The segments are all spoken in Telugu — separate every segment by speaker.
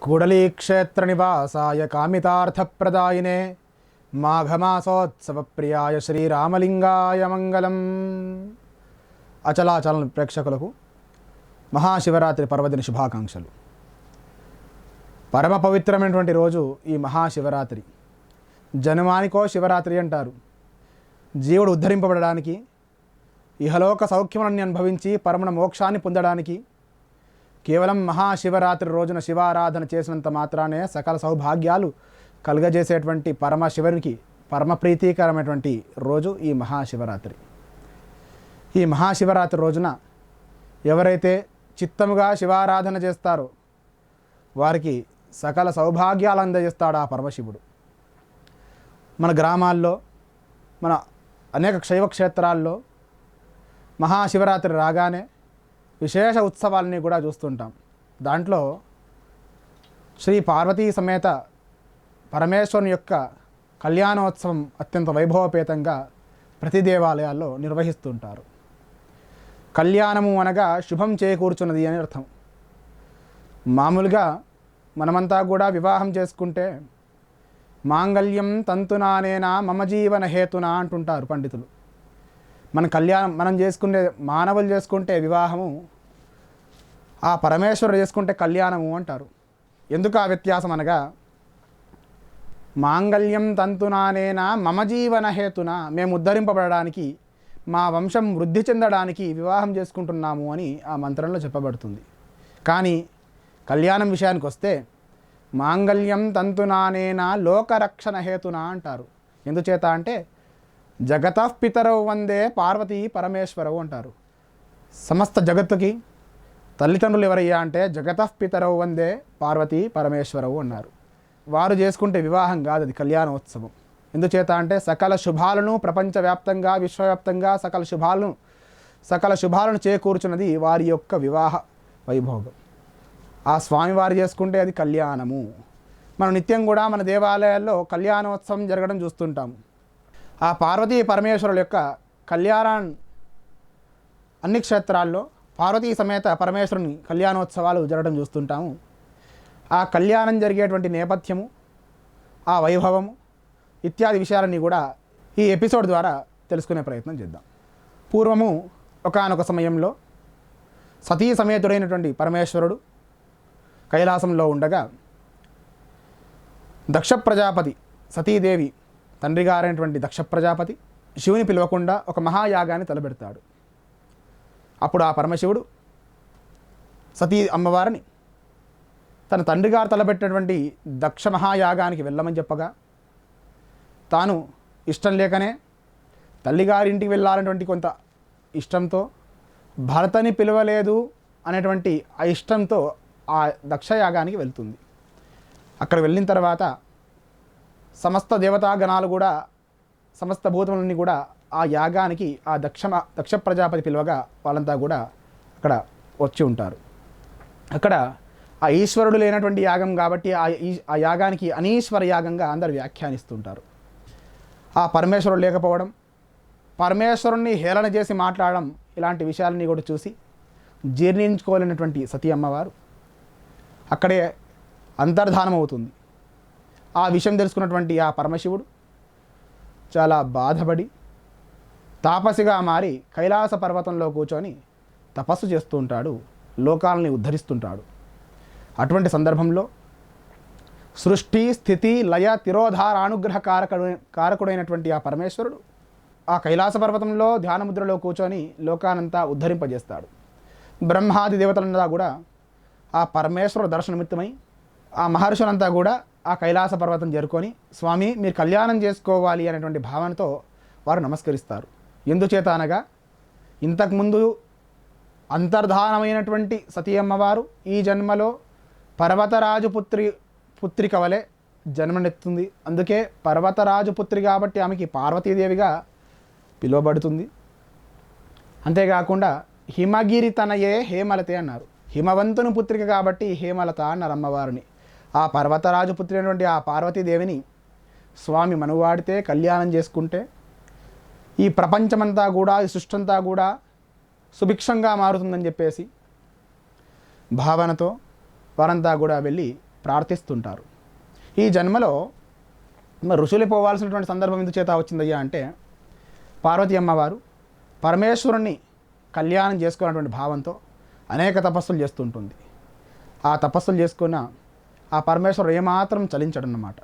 Speaker 1: కూడలి క్షేత్ర నివాసాయ కామితార్థప్రదాయినే మాఘమాసోత్సవ ప్రియాయ శ్రీరామలింగాయ మంగళం. అచలాచలన ప్రేక్షకులకు మహాశివరాత్రి పర్వదిన శుభాకాంక్షలు. పరమ పవిత్రమైనటువంటి రోజు ఈ మహాశివరాత్రి. జన్మానికో శివరాత్రి అంటారు. జీవుడు ఉద్ధరింపబడడానికి, ఇహలోక సౌఖ్యములను అనుభవించి పరమణ మోక్షాన్ని పొందడానికి కేవలం మహాశివరాత్రి రోజున శివారాధన చేసినంత మాత్రానే సకల సౌభాగ్యాలు కలుగజేసేటువంటి పరమశివునికి పరమ ప్రీతికరమైనటువంటి రోజు ఈ మహాశివరాత్రి. ఈ మహాశివరాత్రి రోజున ఎవరైతే చిత్తముగా శివారాధన చేస్తారో వారికి సకల సౌభాగ్యాలు అందజేస్తాడు ఆ పరమశివుడు. మన గ్రామాల్లో, మన అనేక శైవ క్షేత్రాల్లో మహాశివరాత్రి రాగానే విశేష ఉత్సవాలని కూడా చూస్తుంటాం. దాంట్లో శ్రీ పార్వతీ సమేత పరమేశ్వరుని యొక్క కళ్యాణోత్సవం అత్యంత వైభవపేతంగా ప్రతి దేవాలయాల్లో నిర్వహిస్తుంటారు. కళ్యాణము అనగా శుభం చేకూర్చున్నది అని అర్థం. మామూలుగా మనమంతా కూడా వివాహం చేసుకుంటే మాంగళ్యం తంతునానేనా మమ జీవన హేతునా అంటుంటారు పండితులు. మనం చేసుకునే మానవులు చేసుకుంటే వివాహము, ఆ పరమేశ్వరుడు చేసుకుంటే కళ్యాణము అంటారు. ఎందుకు ఆ వ్యత్యాసం అనగా, మాంగళ్యం తంతునానేనా మమ జీవన హేతున, మేము ఉద్ధరింపబడడానికి, మా వంశం వృద్ధి చెందడానికి వివాహం చేసుకుంటున్నాము అని ఆ మంత్రంలో చెప్పబడుతుంది. కానీ కళ్యాణం విషయానికి వస్తే మాంగళ్యం తంతునానేనా లోకరక్షణ హేతున అంటారు. ఎందుచేత అంటే జగతః పితరౌ వందే పార్వతీ పరమేశ్వరవు అంటారు. సమస్త జగత్తుకి తల్లిదండ్రులు ఎవరయ్యా అంటే జగతః పితరౌ వందే పార్వతీ పరమేశ్వరవు అన్నారు. వారు చేసుకుంటే వివాహం కాదు, అది కళ్యాణోత్సవం. ఎందుచేత అంటే సకల శుభాలను ప్రపంచవ్యాప్తంగా, విశ్వవ్యాప్తంగా సకల శుభాలను చేకూర్చున్నది వారి యొక్క వివాహ వైభోగం. ఆ స్వామివారు చేసుకుంటే అది కళ్యాణము. మనం నిత్యం కూడా మన దేవాలయాల్లో కళ్యాణోత్సవం జరగడం చూస్తుంటాము. ఆ పార్వతీ పరమేశ్వరుల యొక్క కళ్యాణాన్ని అన్ని క్షేత్రాల్లో పార్వతీ సమేత పరమేశ్వరుని కళ్యాణోత్సవాలు జరగడం చూస్తుంటాము. ఆ కళ్యాణం జరిగేటువంటి నేపథ్యము, ఆ వైభవము ఇత్యాది విషయాలన్నీ కూడా ఈ ఎపిసోడ్ ద్వారా తెలుసుకునే ప్రయత్నం చేద్దాం. పూర్వము ఒకానొక సమయంలో సతీ సమేతుడైనటువంటి పరమేశ్వరుడు కైలాసంలో ఉండగా దక్ష ప్రజాపతి, సతీదేవి తండ్రి గారైనటువంటి దక్ష ప్రజాపతి శివుని పిలవకుండా ఒక మహాయాగాన్ని తలపెడతాడు. అప్పుడు ఆ పరమశివుడు సతీ అమ్మవారిని తన తండ్రి గారు తలపెట్టినటువంటి దక్ష మహాయాగానికి వెళ్ళమని చెప్పగా, తాను ఇష్టం లేకనే తల్లిగారింటికి వెళ్ళాలనేటువంటి కొంత ఇష్టంతో భరతని పిలవలేదు అనేటువంటి ఆ ఇష్టంతో ఆ దక్షయాగానికి వెళ్తుంది. అక్కడ వెళ్ళిన తర్వాత సమస్త దేవతాగణాలు కూడా, సమస్త భూతములన్నీ కూడా ఆ యాగానికి ఆ దక్ష ప్రజాపతి పిలువగా వాళ్ళంతా కూడా అక్కడ వచ్చి ఉంటారు. అక్కడ ఆ ఈశ్వరుడు లేనటువంటి యాగం కాబట్టి ఆ యాగానికి అనీశ్వర యాగంగా అందరు వ్యాఖ్యానిస్తుంటారు. ఆ పరమేశ్వరుడు లేకపోవడం, పరమేశ్వరుణ్ణి హేళన చేసి మాట్లాడడం, ఇలాంటి విషయాలన్నీ కూడా చూసి జీర్ణించుకోలేనటువంటి సతీ అమ్మవారు అక్కడే అంతర్ధానం అవుతుంది. ఆ విషయం తెలుసుకున్నటువంటి ఆ పరమశివుడు చాలా బాధపడి తాపసిగా మారి కైలాస పర్వతంలో కూర్చొని తపస్సు చేస్తూ ఉంటాడు, లోకాలని ఉద్ధరిస్తుంటాడు. అటువంటి సందర్భంలో సృష్టి, స్థితి, లయ, తిరోధార అనుగ్రహ కారకుడైనటువంటి ఆ పరమేశ్వరుడు ఆ కైలాస పర్వతంలో ధ్యానముద్రలో కూర్చొని లోకానంతా ఉద్ధరింపజేస్తాడు. బ్రహ్మాది దేవతలంతా కూడా ఆ పరమేశ్వరుడు దర్శనమిత్తమై ఆ మహర్షులంతా కూడా ఆ కైలాస పర్వతం చేరుకొని, స్వామి మీరు కళ్యాణం చేసుకోవాలి అనేటువంటి భావనతో వారు నమస్కరిస్తారు. ఎందుచేత అనగా, ఇంతకుముందు అంతర్ధానమైనటువంటి సతీ అమ్మవారు ఈ జన్మలో పర్వతరాజు పుత్రిక వలె జన్మనెత్తుంది. అందుకే పర్వతరాజు పుత్రి కాబట్టి ఆమెకి పార్వతీదేవిగా పిలువబడుతుంది. అంతేకాకుండా హిమగిరి తనయే హేమలతే అన్నారు. హిమవంతుని పుత్రిక కాబట్టి హేమలత అన్నారు అమ్మవారిని. ఆ పర్వతరాజు పుత్రి అయినటువంటి ఆ పార్వతీదేవిని స్వామి మనువాడితే, కళ్యాణం చేసుకుంటే ఈ ప్రపంచమంతా కూడా, ఈ సృష్టి అంతా కూడా సుభిక్షంగా మారుతుందని చెప్పేసి భావనతో వారంతా కూడా వెళ్ళి ప్రార్థిస్తుంటారు. ఈ జన్మలో మరి ఋషులు పోవాల్సినటువంటి సందర్భం ఎందుకు చేత వచ్చిందయ్యా అంటే, పార్వతీ అమ్మవారు పరమేశ్వరుణ్ణి కళ్యాణం చేసుకోవాలన్నటువంటి భావంతో అనేక తపస్సులు చేస్తుంటుంది. ఆ తపస్సులు చేసుకున్న ఆ పరమేశ్వరుడు ఏమాత్రం చలించడన్నమాట.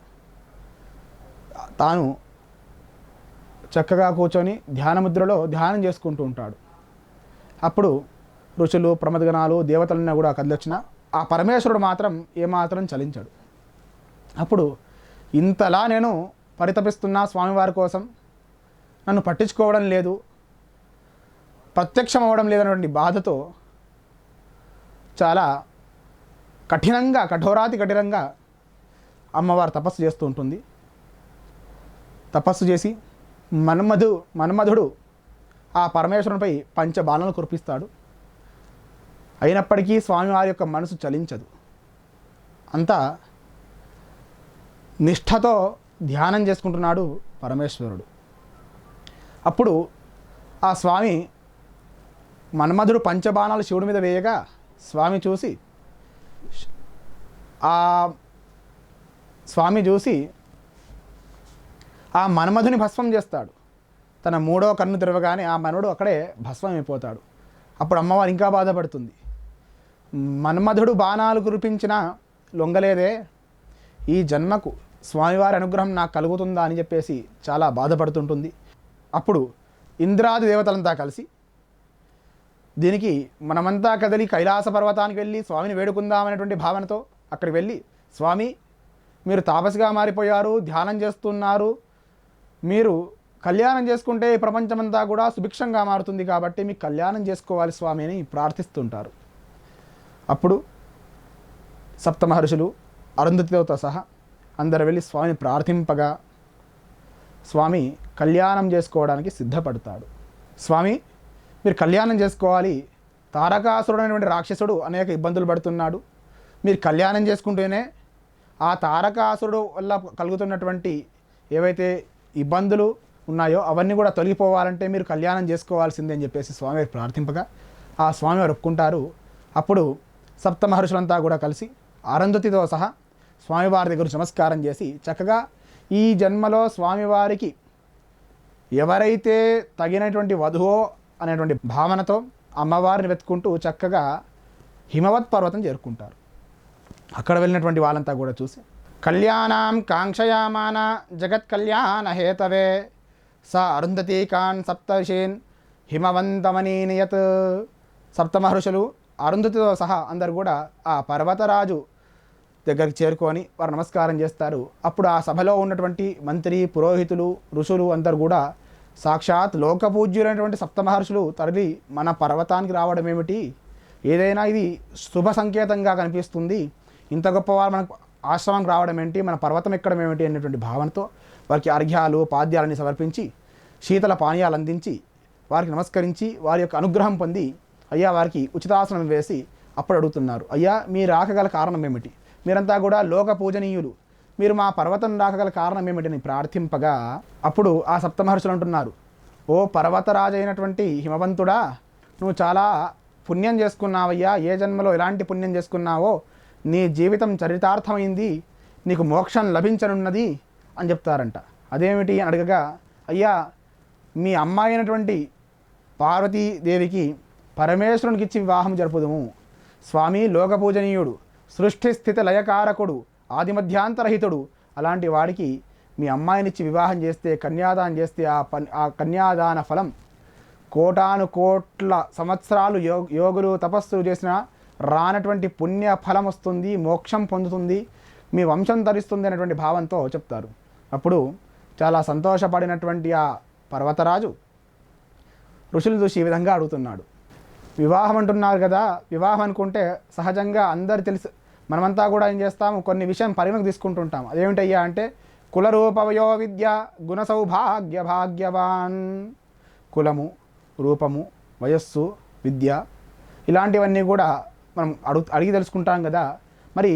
Speaker 1: తాను చక్కగా కూర్చొని ధ్యానముద్రలో ధ్యానం చేసుకుంటూ ఉంటాడు. అప్పుడు ఋషులు, ప్రమదగణాలు, దేవతలన్నా కూడా కదిలొచ్చిన ఆ పరమేశ్వరుడు మాత్రం ఏమాత్రం చలించాడు. అప్పుడు ఇంతలా నేను పరితపిస్తున్నా స్వామివారి కోసం, నన్ను పట్టించుకోవడం లేదు, ప్రత్యక్షం అవ్వడం లేదన్నటువంటి బాధతో చాలా కఠోరాతి కఠినంగా అమ్మవారు తపస్సు చేస్తూ ఉంటుంది. తపస్సు చేసి మన్మధుడు ఆ పరమేశ్వరునిపై పంచబాణాలను కురిపిస్తాడు. అయినప్పటికీ స్వామివారి యొక్క మనసు చలించదు. అంతా నిష్ఠతో ధ్యానం చేసుకుంటున్నాడు పరమేశ్వరుడు. అప్పుడు ఆ స్వామి మన్మధుడు పంచబాణాలు శివుడి మీద వేయగా స్వామి చూసి ఆ మన్మధుని భస్మం చేస్తాడు. తన మూడో కన్ను తెరవగానే ఆ మనుడు అక్కడే భస్మం అయిపోతాడు. అప్పుడు అమ్మవారు ఇంకా బాధపడుతుంది. మన్మధుడు బాణాలు కురిపించినా లొంగలేదే, ఈ జన్మకు స్వామివారి అనుగ్రహం నాకు కలుగుతుందా అని చెప్పేసి చాలా బాధపడుతుంటుంది. అప్పుడు ఇంద్రాది దేవతలంతా కలిసి దీనికి మనమంతా కదిలి కైలాస పర్వతానికి వెళ్ళి స్వామిని వేడుకుందామనేటువంటి భావనతో అక్కడికి వెళ్ళి, స్వామి మీరు తాపసిగా మారిపోయారు, ధ్యానం చేస్తున్నారు, మీరు కళ్యాణం చేసుకుంటే ప్రపంచమంతా కూడా సుభిక్షంగా మారుతుంది, కాబట్టి మీకు కళ్యాణం చేసుకోవాలి స్వామి అని ప్రార్థిస్తుంటారు. అప్పుడు సప్త మహర్షులు అరుంధతితో సహా అందరు వెళ్ళి స్వామిని ప్రార్థింపగా స్వామి కళ్యాణం చేసుకోవడానికి సిద్ధపడతాడు. స్వామి మీరు కళ్యాణం చేసుకోవాలి, తారకాసురుడు అనేటువంటి రాక్షసుడు అనేక ఇబ్బందులు పడుతున్నాడు, మీరు కళ్యాణం చేసుకుంటేనే ఆ తారకాసురుడు వల్ల కలుగుతున్నటువంటి ఏవైతే ఇబ్బందులు ఉన్నాయో అవన్నీ కూడా తొలగిపోవాలంటే మీరు కళ్యాణం చేసుకోవాల్సిందే అని చెప్పేసి స్వామివారు ప్రార్థింపగా ఆ స్వామివారు ఒప్పుకుంటారు. అప్పుడు సప్త మహర్షులంతా కూడా కలిసి అరుంధతితో సహా స్వామివారి దగ్గర నమస్కారం చేసి చక్కగా ఈ జన్మలో స్వామివారికి ఎవరైతే తగినటువంటి వధువో అనేటువంటి భావనతో అమ్మవారిని వెతుకుంటూ చక్కగా హిమవత్ పర్వతం చేరుకుంటారు. అక్కడ వెళ్ళినటువంటి వాళ్ళంతా కూడా చూసి కళ్యాణం కాంక్షయామాన జగత్ కళ్యాణ హేతవే స అరుంధతీకాన్ సప్తర్షీన్ హిమవంతమనీనియత్. సప్త మహర్షులు అరుంధతితో సహా అందరు కూడా ఆ పర్వతరాజు దగ్గరికి చేరుకొని వారు నమస్కారం చేస్తారు. అప్పుడు ఆ సభలో ఉన్నటువంటి మంత్రి, పురోహితులు, ఋషులు అందరు కూడా సాక్షాత్ లోకపూజ్యులైనటువంటి సప్త మహర్షులు తరలి మన పర్వతానికి రావడం ఏమిటి, ఏదైనా ఇది శుభ సంకేతంగా కనిపిస్తుంది, ఇంత గొప్పవారు మనకు ఆశ్రమం రావడం ఏంటి, మన పర్వతం ఎక్కడం ఏమిటి అనేటువంటి భావనతో వారికి అర్ఘ్యాలు, పాద్యాలని సమర్పించి శీతల పానీయాలు అందించి వారికి నమస్కరించి వారి యొక్క అనుగ్రహం పొంది అయ్యా వారికి ఉచితాసనం వేసి అప్పుడు అడుగుతున్నారు, అయ్యా మీరు రాకగల కారణం ఏమిటి, మీరంతా కూడా లోక పూజనీయులు, మీరు మా పర్వతం రాకగల కారణం ఏమిటని ప్రార్థింపగా అప్పుడు ఆ సప్తమహర్షులు అంటున్నారు, ఓ పర్వతరాజు అయినటువంటి హిమవంతుడా, నువ్వు చాలా పుణ్యం చేసుకున్నావయ్యా, ఏ జన్మలో ఎలాంటి పుణ్యం చేసుకున్నావో నీ జీవితం చరితార్థమైంది, నీకు మోక్షం లభించనున్నది అని చెప్తారంట. అదేమిటి అని అడగగా, అయ్యా మీ అమ్మాయి అయినటువంటి పార్వతీదేవికి పరమేశ్వరునికి ఇచ్చి వివాహం జరుపుదుము, స్వామి లోకపూజనీయుడు, సృష్టి స్థితి లయకారకుడు, ఆదిమధ్యాంతరహితుడు, అలాంటి వాడికి మీ అమ్మాయినిచ్చి వివాహం చేస్తే, కన్యాదానం చేస్తే ఆ కన్యాదాన ఫలం కోటాను కోట్ల సంవత్సరాలు యోగులు తపస్సులు చేసిన రానటువంటి పుణ్య ఫలం వస్తుంది, మోక్షం పొందుతుంది, మీ వంశం తరిస్తుంది అనేటువంటి భావంతో చెప్తారు. అప్పుడు చాలా సంతోషపడినటువంటి ఆ పర్వతరాజు ఋషులు చూసి ఈ విధంగా అడుగుతున్నాడు, వివాహం అంటున్నారు కదా, వివాహం అనుకుంటే సహజంగా అందరు తెలుసు, మనమంతా కూడా ఏం చేస్తాము, కొన్ని విషయం పరిగణకు తీసుకుంటుంటాం. అదేమిటయ్యా అంటే కులరూపవయో విద్య గుణ సౌభాగ్య భాగ్యవాన్. కులము, రూపము, వయస్సు, విద్య ఇలాంటివన్నీ కూడా మనం అడిగి తెలుసుకుంటాం కదా. మరి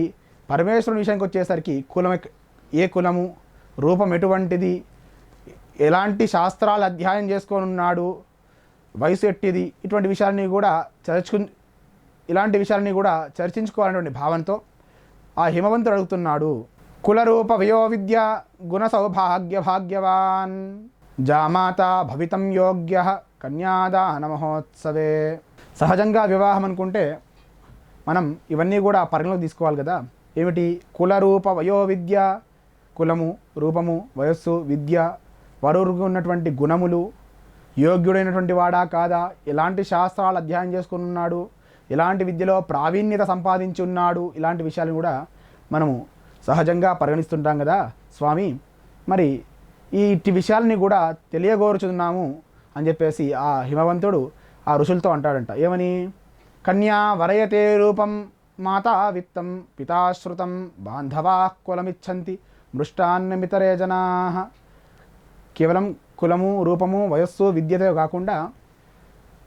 Speaker 1: పరమేశ్వరుని విషయానికి వచ్చేసరికి కులం, ఏ కులము, రూపం ఎటువంటిది, ఎలాంటి శాస్త్రాలు అధ్యయనం చేసుకొని ఉన్నాడు, వయసు ఎట్టిది, ఇటువంటి విషయాలని కూడా ఇలాంటి విషయాలని కూడా చర్చించుకోవాలనేటువంటి భావంతో ఆ హిమవంతుడు అడుగుతున్నాడు, కులరూప వయో విద్య గుణ సౌభాగ్య భాగ్యవాన్ జామాత భవితం యోగ్య కన్యాదాన మహోత్సవే. సహజంగా వివాహం అనుకుంటే మనం ఇవన్నీ కూడా పరిగణలోకి తీసుకోవాలి కదా. ఏమిటి? కులరూప వయో విద్య, కులము, రూపము, వయస్సు, విద్య, వరువుకు ఉన్నటువంటి గుణములు, యోగ్యుడైనటువంటి వాడా కాదా, ఎలాంటి శాస్త్రాలు అధ్యయనం చేసుకుని ఉన్నాడు, ఎలాంటి విద్యలో ప్రావీణ్యత సంపాదించి ఉన్నాడు, ఇలాంటి విషయాలను కూడా మనము సహజంగా పరిగణిస్తుంటాం కదా స్వామి. మరి ఇట్టి విషయాలని కూడా తెలియగోరుచున్నాము అని చెప్పేసి ఆ హిమవంతుడు ఆ ఋషులతో అంటాడంట. ఏమని? కన్యా వరయతే రూపం మాతా విత్తం పితాశ్రుతం బాంధవా కులమిచ్చంతి మృష్టాన్నమితరే జనా. కేవలం కులము, రూపము, వయస్సు, విద్యతో కాకుండా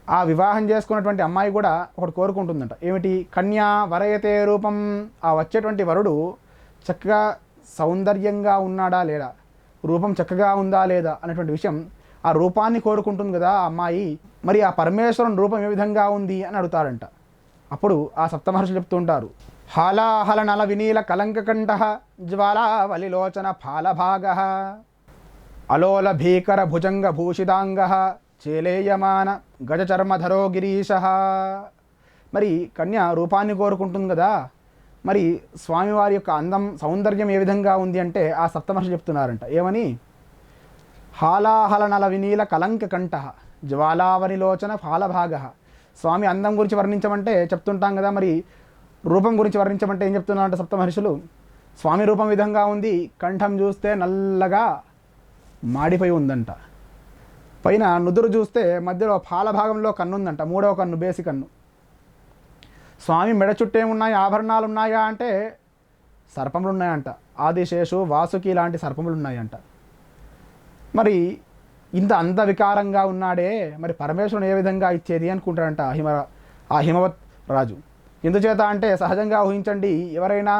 Speaker 1: ఆ వివాహం చేసుకున్నటువంటి అమ్మాయి కూడా ఒకటి కోరుకుంటుందంట. ఏమిటి? కన్యా వరయతే రూపం. ఆ వచ్చేటువంటి వరుడు చక్కగా సౌందర్యంగా ఉన్నాడా లేడా, రూపం చక్కగా ఉందా లేదా అనేటువంటి విషయం, ఆ రూపాన్ని కోరుకుంటుంది కదా ఆ అమ్మాయి. మరి ఆ పరమేశ్వరుని రూపం ఏ విధంగా ఉంది అని అడుగుతారంట. అప్పుడు ఆ సప్తమహర్షులు చెప్తుంటారు, హాలాహల నల వినీల కలంకకంఠ జ్వాలావలిలోచన ఫాలభాగ అలోల భీకర భుజంగ భూషితాంగ చేలేయమాన గజచర్మధరో గిరీశ. మరి కన్య రూపాన్ని కోరుకుంటుంది కదా, మరి స్వామివారి యొక్క అందం, సౌందర్యం ఏ విధంగా ఉంది అంటే ఆ సప్తమహర్షులు చెప్తున్నారంట. ఏమని? హాలాహల నల వినీల కలంక కంఠ జ్వాలావనిలోచన ఫాలభాగ. స్వామి అందం గురించి వర్ణించమంటే చెప్తుంటాం కదా, మరి రూపం గురించి వర్ణించమంటే ఏం చెప్తున్నారంట సప్తమహర్షులు? స్వామి రూపం విధంగా ఉంది, కంఠం చూస్తే నల్లగా మాడిపోయి ఉందంట, పైన నుదురు చూస్తే మధ్యలో పాలభాగంలో కన్ను ఉందంట, మూడవ కన్ను, బేసి కన్ను. స్వామి మెడ చుట్టూ ఏమున్నాయి, ఆభరణాలు ఉన్నాయా అంటే సర్పములు ఉన్నాయంట, ఆదిశేషు, వాసుకి లాంటి సర్పములు ఉన్నాయంట. మరి ఇంత అంత వికారంగా ఉన్నాడే, మరి పరమేశ్వరుని ఏ విధంగా ఇచ్చేది అనుకుంటాడంట ఆ హిమవత్ రాజు. ఎందుచేత అంటే సహజంగా ఊహించండి, ఎవరైనా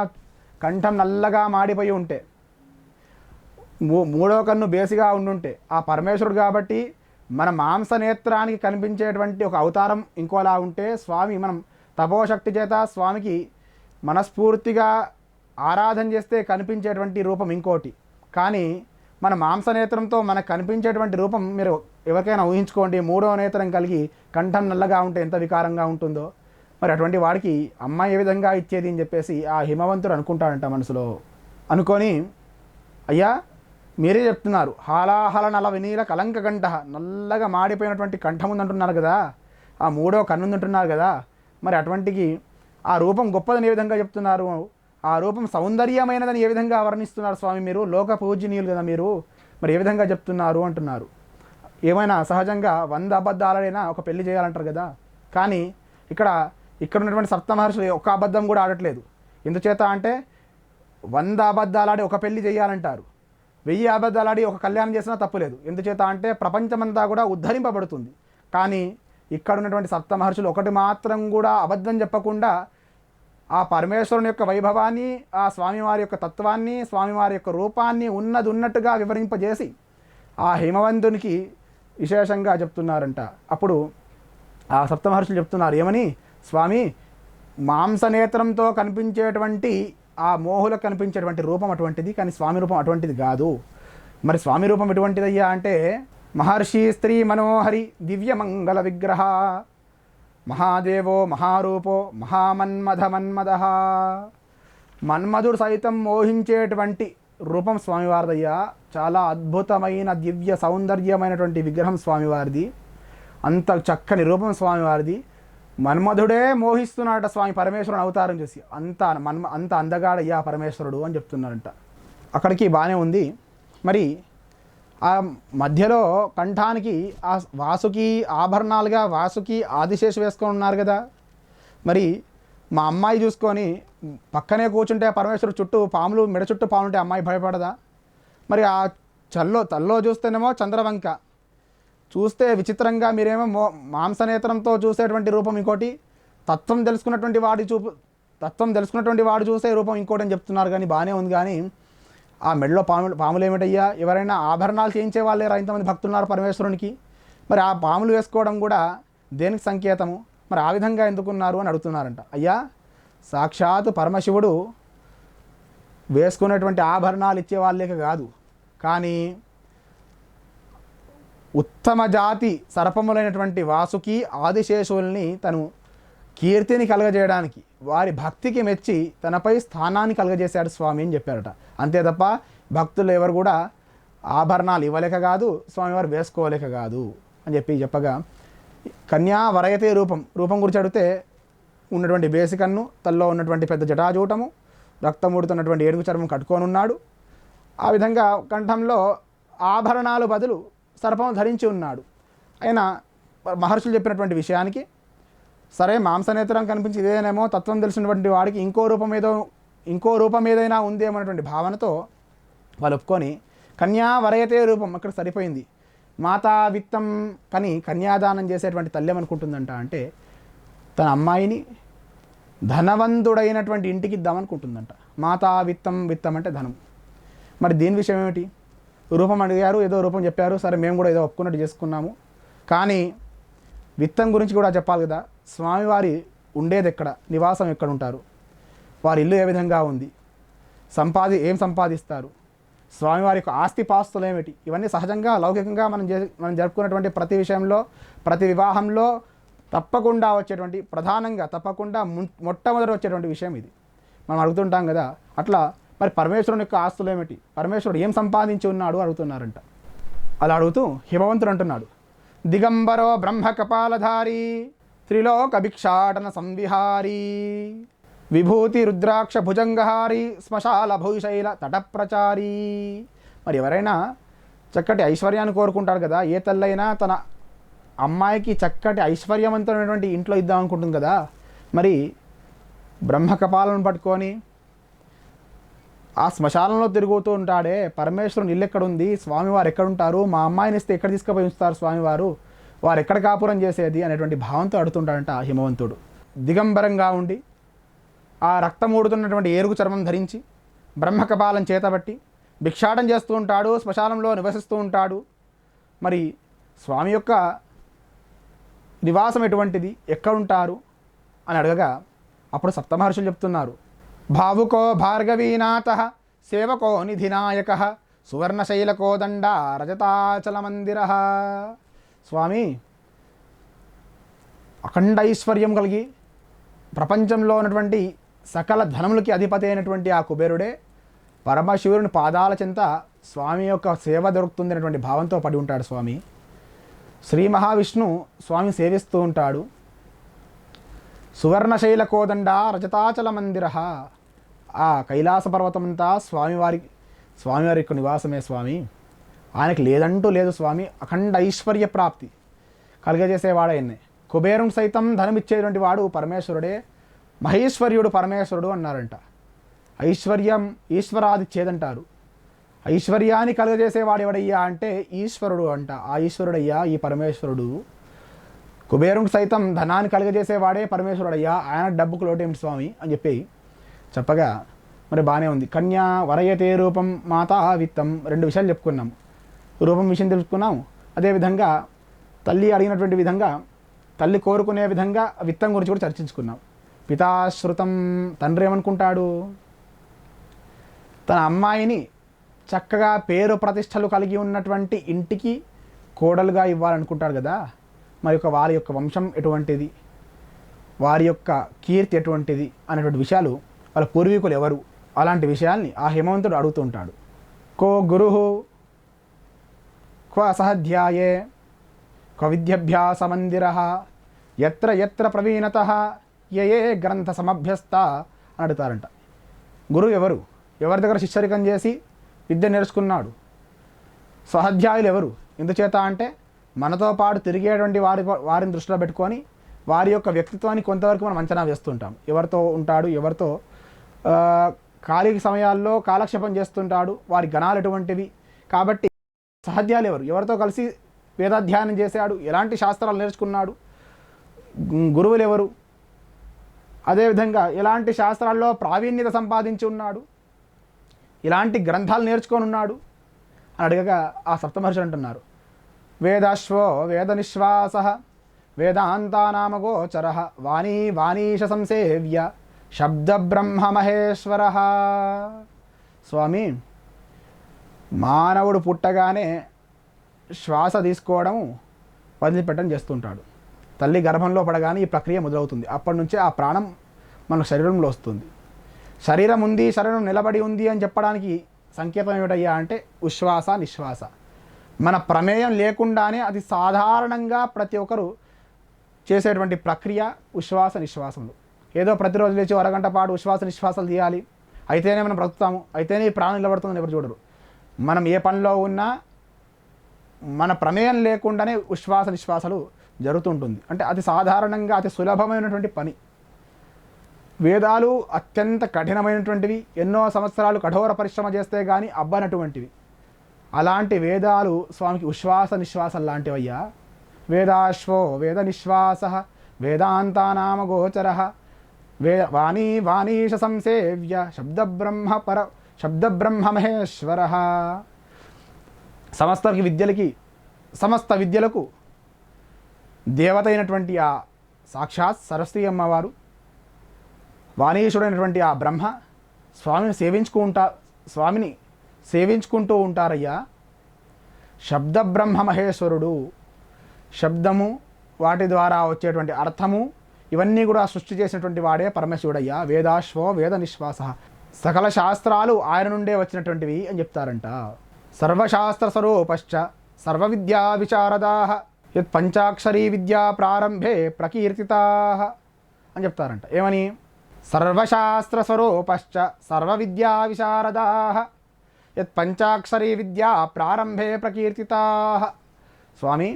Speaker 1: కంఠం నల్లగా మాడిపోయి ఉంటే, మూడో కన్ను బేసిగా ఉండుంటే, ఆ పరమేశ్వరుడు కాబట్టి మన మాంసనేత్రానికి కనిపించేటువంటి ఒక అవతారం ఇంకోలా ఉంటే, స్వామి మనం తపోశక్తి చేత స్వామికి మనస్ఫూర్తిగా ఆరాధన చేస్తే కనిపించేటువంటి రూపం ఇంకోటి. కానీ మన మాంసనేత్రంతో మనకు కనిపించేటువంటి రూపం మీరు ఎవరికైనా ఊహించుకోండి, మూడో నేత్రం కలిగి కంఠం నల్లగా ఉంటే ఎంత వికారంగా ఉంటుందో. మరి అటువంటి వాడికి అమ్మాయి ఏ విధంగా ఇచ్చేది అని చెప్పేసి ఆ హిమవంతుడు అనుకుంటాడంట మనసులో. అనుకొని, అయ్యా మీరే చెప్తున్నారు, హాలాహల నల వినీల కలంక కంఠ, నల్లగా మాడిపోయినటువంటి కంఠం ఉందంటున్నారు కదా, ఆ మూడో కన్నుందంటున్నారు కదా, మరి అటువంటికి ఆ రూపం గొప్పదని ఏ విధంగా చెప్తున్నారు, ఆ రూపం సౌందర్యమైనదని ఏ విధంగా వర్ణిస్తున్నారు స్వామి, మీరు లోక పూజనీయులు కదా మీరు, మరి ఏ విధంగా చెప్తున్నారు అంటున్నారు. ఏమైనా సహజంగా 100 అబద్ధాలైనా ఒక పెళ్లి చేయాలంటారు కదా, కానీ ఇక్కడ ఉన్నటువంటి సప్తమహర్షులు ఒక్క అబద్ధం కూడా ఆడట్లేదు. ఎందుచేత అంటే 100 అబద్ధాలు ఆడి ఒక పెళ్లి చేయాలంటారు, 1000 అబద్ధాలు ఆడి ఒక కళ్యాణం చేసినా తప్పులేదు. ఎందుచేత అంటే ప్రపంచమంతా కూడా ఉద్ధరింపబడుతుంది. కానీ ఇక్కడ ఉన్నటువంటి సప్తమహర్షులు ఒకటి మాత్రం కూడా అబద్ధం చెప్పకుండా ఆ పరమేశ్వరుని యొక్క వైభవాన్ని, ఆ స్వామివారి యొక్క తత్వాన్ని, స్వామివారి యొక్క రూపాన్ని ఉన్నది ఉన్నట్టుగా వివరింపజేసి ఆ హిమవంతునికి విశేషంగా చెప్తున్నారంట. అప్పుడు ఆ సప్తమహర్షులు చెప్తున్నారు, ఏమని? స్వామి మాంసనేత్రంతో కనిపించేటువంటి ఆ మోహులకు కనిపించేటువంటి రూపం అటువంటిది, కానీ స్వామి రూపం అటువంటిది కాదు. మరి స్వామి రూపం ఎటువంటిదయ్యా అంటే, మహర్షి స్త్రీ మనోహరి దివ్యమంగళ విగ్రహ మహాదేవో మహారూపో మహామన్మథ మన్మద. మన్మధుడు సైతం మోహించేటువంటి రూపం స్వామివారిదయ్యా. చాలా అద్భుతమైన దివ్య సౌందర్యమైనటువంటి విగ్రహం స్వామివారిది, అంత చక్కని రూపం స్వామివారిది. మన్మధుడే మోహిస్తున్నాడట స్వామి పరమేశ్వరుని అవతారం చేసి, అంత అందగాడయ్యా పరమేశ్వరుడు అని చెప్తున్నారంట. అక్కడికి బాగానే ఉంది. మరి ఆ మధ్యలో కంఠానికి ఆ వాసుకి ఆభరణాలుగా వాసుకి ఆదిశేషు వేసుకొని ఉన్నారు కదా, మరి మా అమ్మాయి చూసుకొని పక్కనే కూర్చుంటే పరమేశ్వరుడు చుట్టూ పాములు, మెడ చుట్టూ పాములు ఉంటే అమ్మాయి భయపడదా? మరి ఆ తల్లో చూస్తేనేమో చంద్రవంక, చూస్తే విచిత్రంగా మీరేమో మాంసనేత్రంతో చూసేటువంటి రూపం ఇంకోటి, తత్వం తెలుసుకున్నటువంటి వాడు చూసే రూపం ఇంకోటి అని చెప్తున్నారు. కానీ బాగానే ఉంది. కానీ ఆ మెడలో పాములు ఏమిటయ్యా? ఎవరైనా ఆభరణాలు చేయించే వాళ్ళేరా ఇంతమంది భక్తులున్నారు పరమేశ్వరునికి? మరి ఆ పాములు వేసుకోవడం కూడా దేనికి సంకేతము? మరి ఆ విధంగా ఎందుకున్నారు అని అడుగుతున్నారంట. అయ్యా సాక్షాత్ పరమశివుడు వేసుకునేటువంటి ఆభరణాలు ఇచ్చే వాళ్ళేక కాదు, కానీ ఉత్తమ జాతి సర్పములైనటువంటి వాసుకి ఆదిశేషువుల్ని తను కీర్తిని కలగజేయడానికి, వారి భక్తికి మెచ్చి తనపై స్థానాన్ని కలగజేశాడు స్వామి అని చెప్పారట. అంతే తప్ప భక్తులు ఎవరు కూడా ఆభరణాలు ఇవ్వలేక కాదు, స్వామివారు వేసుకోలేక కాదు అని చెప్పగా, కన్యా వరయతే రూపం గురించి అడిగితే ఉన్నటువంటి బేసికన్ను, తల్లో ఉన్నటువంటి పెద్ద జటాజూటము, రక్తమూడుతున్నటువంటి ఏనుగు చర్మం కట్టుకొని ఉన్నాడు. ఆ విధంగా కంఠంలో ఆభరణాలు బదులు సర్పం ధరించి ఉన్నాడు. అయినా మహర్షులు చెప్పినటువంటి విషయానికి సరే, మాంసనేత్రం కనిపించి ఇదేనేమో తత్వం తెలిసినటువంటి వాడికి ఇంకో రూపం ఏదైనా ఉందేమన్నటువంటి భావనతో వాళ్ళు ఒప్పుకొని కన్యా వరయతే రూపం అక్కడ సరిపోయింది. మాతా విత్తం కని కన్యాదానం చేసేటువంటి తల్లి ఏమనుకుంటుందంట అంటే తన అమ్మాయిని ధనవంతుడైనటువంటి ఇంటికి ఇద్దామనుకుంటుందంట. మాతా విత్తం అంటే ధనం. మరి దీని విషయం ఏమిటి? రూపం అడిగారు, ఏదో రూపం చెప్పారు, సరే మేము కూడా ఏదో ఒప్పుకున్నట్టు చేసుకున్నాము. కానీ విత్తం గురించి కూడా చెప్పాలి కదా. స్వామివారి ఉండేది ఎక్కడ, నివాసం ఎక్కడ ఉంటారు, వారి ఇల్లు ఏ విధంగా ఉంది, ఏం సంపాదిస్తారు, స్వామివారి యొక్క ఆస్తి పాస్తులు ఏమిటి, ఇవన్నీ సహజంగా లౌకికంగా మనం జరుపుకున్నటువంటి ప్రతి విషయంలో, ప్రతి వివాహంలో తప్పకుండా వచ్చేటువంటి, ప్రధానంగా తప్పకుండా మొట్టమొదటి వచ్చేటువంటి విషయం ఇది. మనం అడుగుతుంటాం కదా. అట్లా మరి పరమేశ్వరుని యొక్క ఆస్తులు ఏమిటి, పరమేశ్వరుడు ఏం సంపాదించి ఉన్నాడు అడుగుతున్నారంట. అలా అడుగుతూ హిమవంతుడు అంటున్నాడు, దిగంబరో బ్రహ్మ కపాలధారి త్రిలోక భిక్షాటన సంవిహారీ విభూతి రుద్రాక్ష భుజంగహారి శ్మశాల భూశైల తటప్రచారీ. మరి ఎవరైనా చక్కటి ఐశ్వర్యాన్ని కోరుకుంటారు కదా. ఏ తల్లైనా తన అమ్మాయికి చక్కటి ఐశ్వర్యవంతమైనటువంటి ఇంట్లో ఇద్దాం అనుకుంటుంది కదా. మరి బ్రహ్మ కపాలను పట్టుకొని ఆ శ్మశానంలో తిరుగుతూ ఉంటాడే, పరమేశ్వరుని ఇల్లు ఎక్కడుంది, స్వామివారు ఎక్కడుంటారు, మా అమ్మాయిని ఇస్తే ఎక్కడ తీసుకుపోయి ఉంచుతారు స్వామివారు, వారు ఎక్కడ కాపురం చేసేది అనేటువంటి భావంతో అడుగుతుంటాడంట ఆ హిమవంతుడు. దిగంబరంగా ఉండి ఆ రక్తమూడుతున్నటువంటి ఏరుగు చర్మం ధరించి బ్రహ్మకపాలం చేతబట్టి భిక్షాటం చేస్తూ ఉంటాడు, శ్మశానంలో నివసిస్తూ ఉంటాడు. మరి స్వామి యొక్క నివాసం ఎటువంటిది, ఎక్కడుంటారు అని అడగగా అప్పుడు సప్తమహర్షులు చెప్తున్నారు, భావుకో భార్గవీనాథ సేవకో నిధినాయక సువర్ణశైలకోదండ రజతాచల మందిర. స్వామి అఖండ ఐశ్వర్యం కలిగి ప్రపంచంలో ఉన్నటువంటి సకల ధనములకి అధిపతి అయినటువంటి ఆ కుబేరుడే పరమశివుని పాదాల చెంత స్వామి యొక్క సేవ దొరుకుతుంది అనేటువంటి భావంతో పడి ఉంటాడు. స్వామి శ్రీ మహావిష్ణు స్వామి సేవిస్తూ ఉంటాడు. సువర్ణశైల కోదండ రజతాచల మందిర, ఆ కైలాస పర్వతమంతా స్వామివారి యొక్క నివాసమే. స్వామి ఆయనకి లేదంటూ లేదు. స్వామి అఖండ ఐశ్వర్య ప్రాప్తి కలిగజేసేవాడైనే. కుబేరుని సైతం ధనమిచ్చేటువంటి వాడు పరమేశ్వరుడే. మహేశ్వర్యుడు పరమేశ్వరుడు అన్నారంట. ఐశ్వర్యం ఈశ్వరాదిచ్చేదంటారు. ఐశ్వర్యాన్ని కలుగజేసేవాడు ఎవడయ్యా అంటే ఈశ్వరుడు అంట. ఆ ఈశ్వరుడయ్యా ఈ పరమేశ్వరుడు. కుబేరుని సైతం ధనాన్ని కలుగజేసేవాడే పరమేశ్వరుడయ్యా, ఆయన డబ్బుకు లోటేమిటి స్వామి అని చెప్పగా మరి బాగానే ఉంది. కన్యా వరయతే రూపం మాతా విత్తం, రెండు విషయాలు చెప్పుకున్నాం. రూపం విషయం తెలుసుకున్నాం. అదేవిధంగా తల్లి అడిగినటువంటి విధంగా, తల్లి కోరుకునే విధంగా విత్తం గురించి కూడా చర్చించుకున్నాం. పితాశ్రుతం, తండ్రి ఏమనుకుంటాడు, తన అమ్మాయిని చక్కగా పేరు ప్రతిష్టలు కలిగి ఉన్నటువంటి ఇంటికి కోడలుగా ఇవ్వాలనుకుంటాడు కదా. మరి వారి యొక్క వంశం ఎటువంటిది, వారి యొక్క కీర్తి ఎటువంటిది అనేటువంటి విషయాలు, వాళ్ళ పూర్వీకులు ఎవరు, అలాంటి విషయాల్ని ఆ హిమవంతుడు అడుగుతూ ఉంటాడు. కో గురు క్వ సహధ్యాయే క్వ విద్యాభ్యాస మందిర ఎత్ర ఎత్ర ప్రవీణత ఏ గ్రంథ సమభ్యస్త అని అడుగుతారంట. గురువు ఎవరి దగ్గర శిష్యరికం చేసి విద్య నేర్చుకున్నాడు. సహధ్యాయులు ఎవరు, ఎందుచేత అంటే మనతో పాటు తిరిగేటువంటి వారిని దృష్టిలో పెట్టుకొని వారి యొక్క వ్యక్తిత్వాన్ని కొంతవరకు మనం అంచనా వేస్తుంటాం. ఎవరితో ఉంటాడు, ఎవరితో ఖాళీ సమయాల్లో కాలక్షేపం చేస్తుంటాడు, వారి గణాలు ఎటువంటివి. కాబట్టి సహధ్యాయులు ఎవరితో కలిసి వేదాధ్యయనం చేశాడు, ఎలాంటి శాస్త్రాలు నేర్చుకున్నాడు, గురువులు ఎవరు, అదేవిధంగా ఎలాంటి శాస్త్రాల్లో ప్రావీణ్యత సంపాదించి ఉన్నాడు, ఇలాంటి గ్రంథాలు నేర్చుకొని ఉన్నాడు అని అడగగా ఆ సప్తమహర్షులు అంటున్నారు, వేదాశ్వో వేదనిశ్వాస వేదాంతానామగోచర వాణీశ సంసేవ్య శబ్ద బ్రహ్మ మహేశ్వర. స్వామి మానవుడు పుట్టగానే శ్వాస తీసుకోవడం వదిలిపెట్టడం చేస్తుంటాడు. తల్లి గర్భంలో పడగానే ఈ ప్రక్రియ మొదలవుతుంది. అప్పటి నుంచే ఆ ప్రాణం మన శరీరంలో వస్తుంది. శరీరం ఉంది, శరీరం నిలబడి ఉంది అని చెప్పడానికి సంకేతం ఏమిటయ్యా అంటే ఉశ్వాస నిశ్వాస. మన ప్రమేయం లేకుండానే అది సాధారణంగా ప్రతి ఒక్కరు చేసేటువంటి ప్రక్రియ ఉశ్వాస నిశ్వాసములు. ఏదో ప్రతిరోజు లేచి అరగంట పాటు ఉశ్వాస నిశ్వాసాలు తీయాలి, అయితేనే మనం బ్రతుకుతాము, అయితేనే ఈ ప్రాణం నిలబడుతుందని ఎవరు చూడరు. మనం ఏ పనిలో ఉన్నా మన ప్రమేయం లేకుండానే ఉశ్వాస నిశ్వాసాలు జరుగుతుంటుంది. అంటే అతి సాధారణంగా అతి సులభమైనటువంటి పని. వేదాలు అత్యంత కఠినమైనటువంటివి, ఎన్నో సంవత్సరాలు కఠోర పరిశ్రమ చేస్తే కానీ అబ్బనటువంటివి. అలాంటి వేదాలు స్వామికి ఉశ్వాస నిశ్వాసాలు లాంటివయ్యా. వేదాశ్వో వేద నిశ్వాస వేదాంతానామ గోచర వాణీష సంసేవ్య శబ్దబ్రహ్మ మహేశ్వర. సమస్త విద్యలకు దేవత అయినటువంటి ఆ సాక్షాత్ సరస్వతి అమ్మవారు, వాణీశుడైనటువంటి ఆ బ్రహ్మ స్వామిని సేవించుకుంటూ ఉంటారయ్యా. శబ్దబ్రహ్మ మహేశ్వరుడు, శబ్దము వాటి ద్వారా వచ్చేటువంటి అర్థము ఇవన్నీ కూడా సృష్టి చేసినటువంటి వాడే పరమశివుడయ్యా. వేదాశ్వో వేద నిశ్వాస, సకల శాస్త్రాలు ఆయన నుండే వచ్చినటువంటివి అని చెప్తారంట. సర్వశాస్త్ర స్వరూపశ్చ సర్వ విద్యా విశారదా యత్ పంచాక్షరీ విద్యా ప్రారంభే ప్రకీర్తితా అని చెప్తారంట. ఏమని? సర్వశాస్త్ర స్వరూపశ్చ సర్వ విద్యా విశారదా యత్ పంచాక్షరీ విద్యా ప్రారంభే ప్రకీర్తితా. స్వామి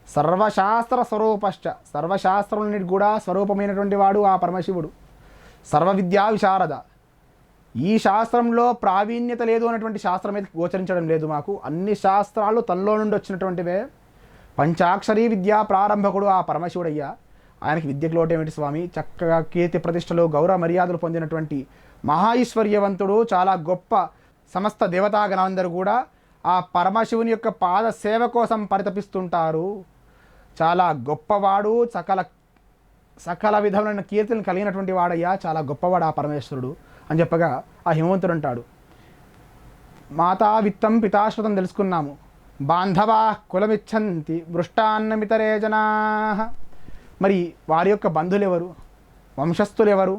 Speaker 1: సర్వశాస్త్ర స్వరూపశ్చ, సర్వశాస్త్రములన్నిటి కూడా స్వరూపమైనటువంటి వాడు ఆ పరమశివుడు. సర్వ విద్యా విశారద, ఈ శాస్త్రంలో ప్రావీణ్యత లేదు అన్నటువంటి శాస్త్రం అయితే గోచరించడం లేదు మాకు. అన్ని శాస్త్రాలు తనలో నుండి వచ్చినటువంటివే. పంచాక్షరీ విద్యా ప్రారంభకుడు ఆ పరమశివుడయ్యా. ఆయనకి విద్యకు లోటేమిటి స్వామి? చక్కగా కీర్తి ప్రతిష్టలు గౌరవ మర్యాదలు పొందినటువంటి మహాైశ్వర్యవంతుడు, చాలా గొప్ప. సమస్త దేవతాగణాలందరూ కూడా ఆ పరమశివుని యొక్క పాద సేవ కోసం పరితపిస్తుంటారు. చాలా గొప్పవాడు, సకల విధములైన కీర్తులను కలిగినటువంటి వాడయ్యా, చాలా గొప్పవాడు ఆ పరమేశ్వరుడు అని చెప్పగా ఆ హిమవంతుడు అంటాడు, మాతా విత్తం పితాశ్రుతం తెలుసుకున్నాము, బాంధవా కులమిచ్చంతి మృష్టాన్నమితరే జనా. మరి వారి యొక్క బంధువులు ఎవరు, వంశస్థులు ఎవరు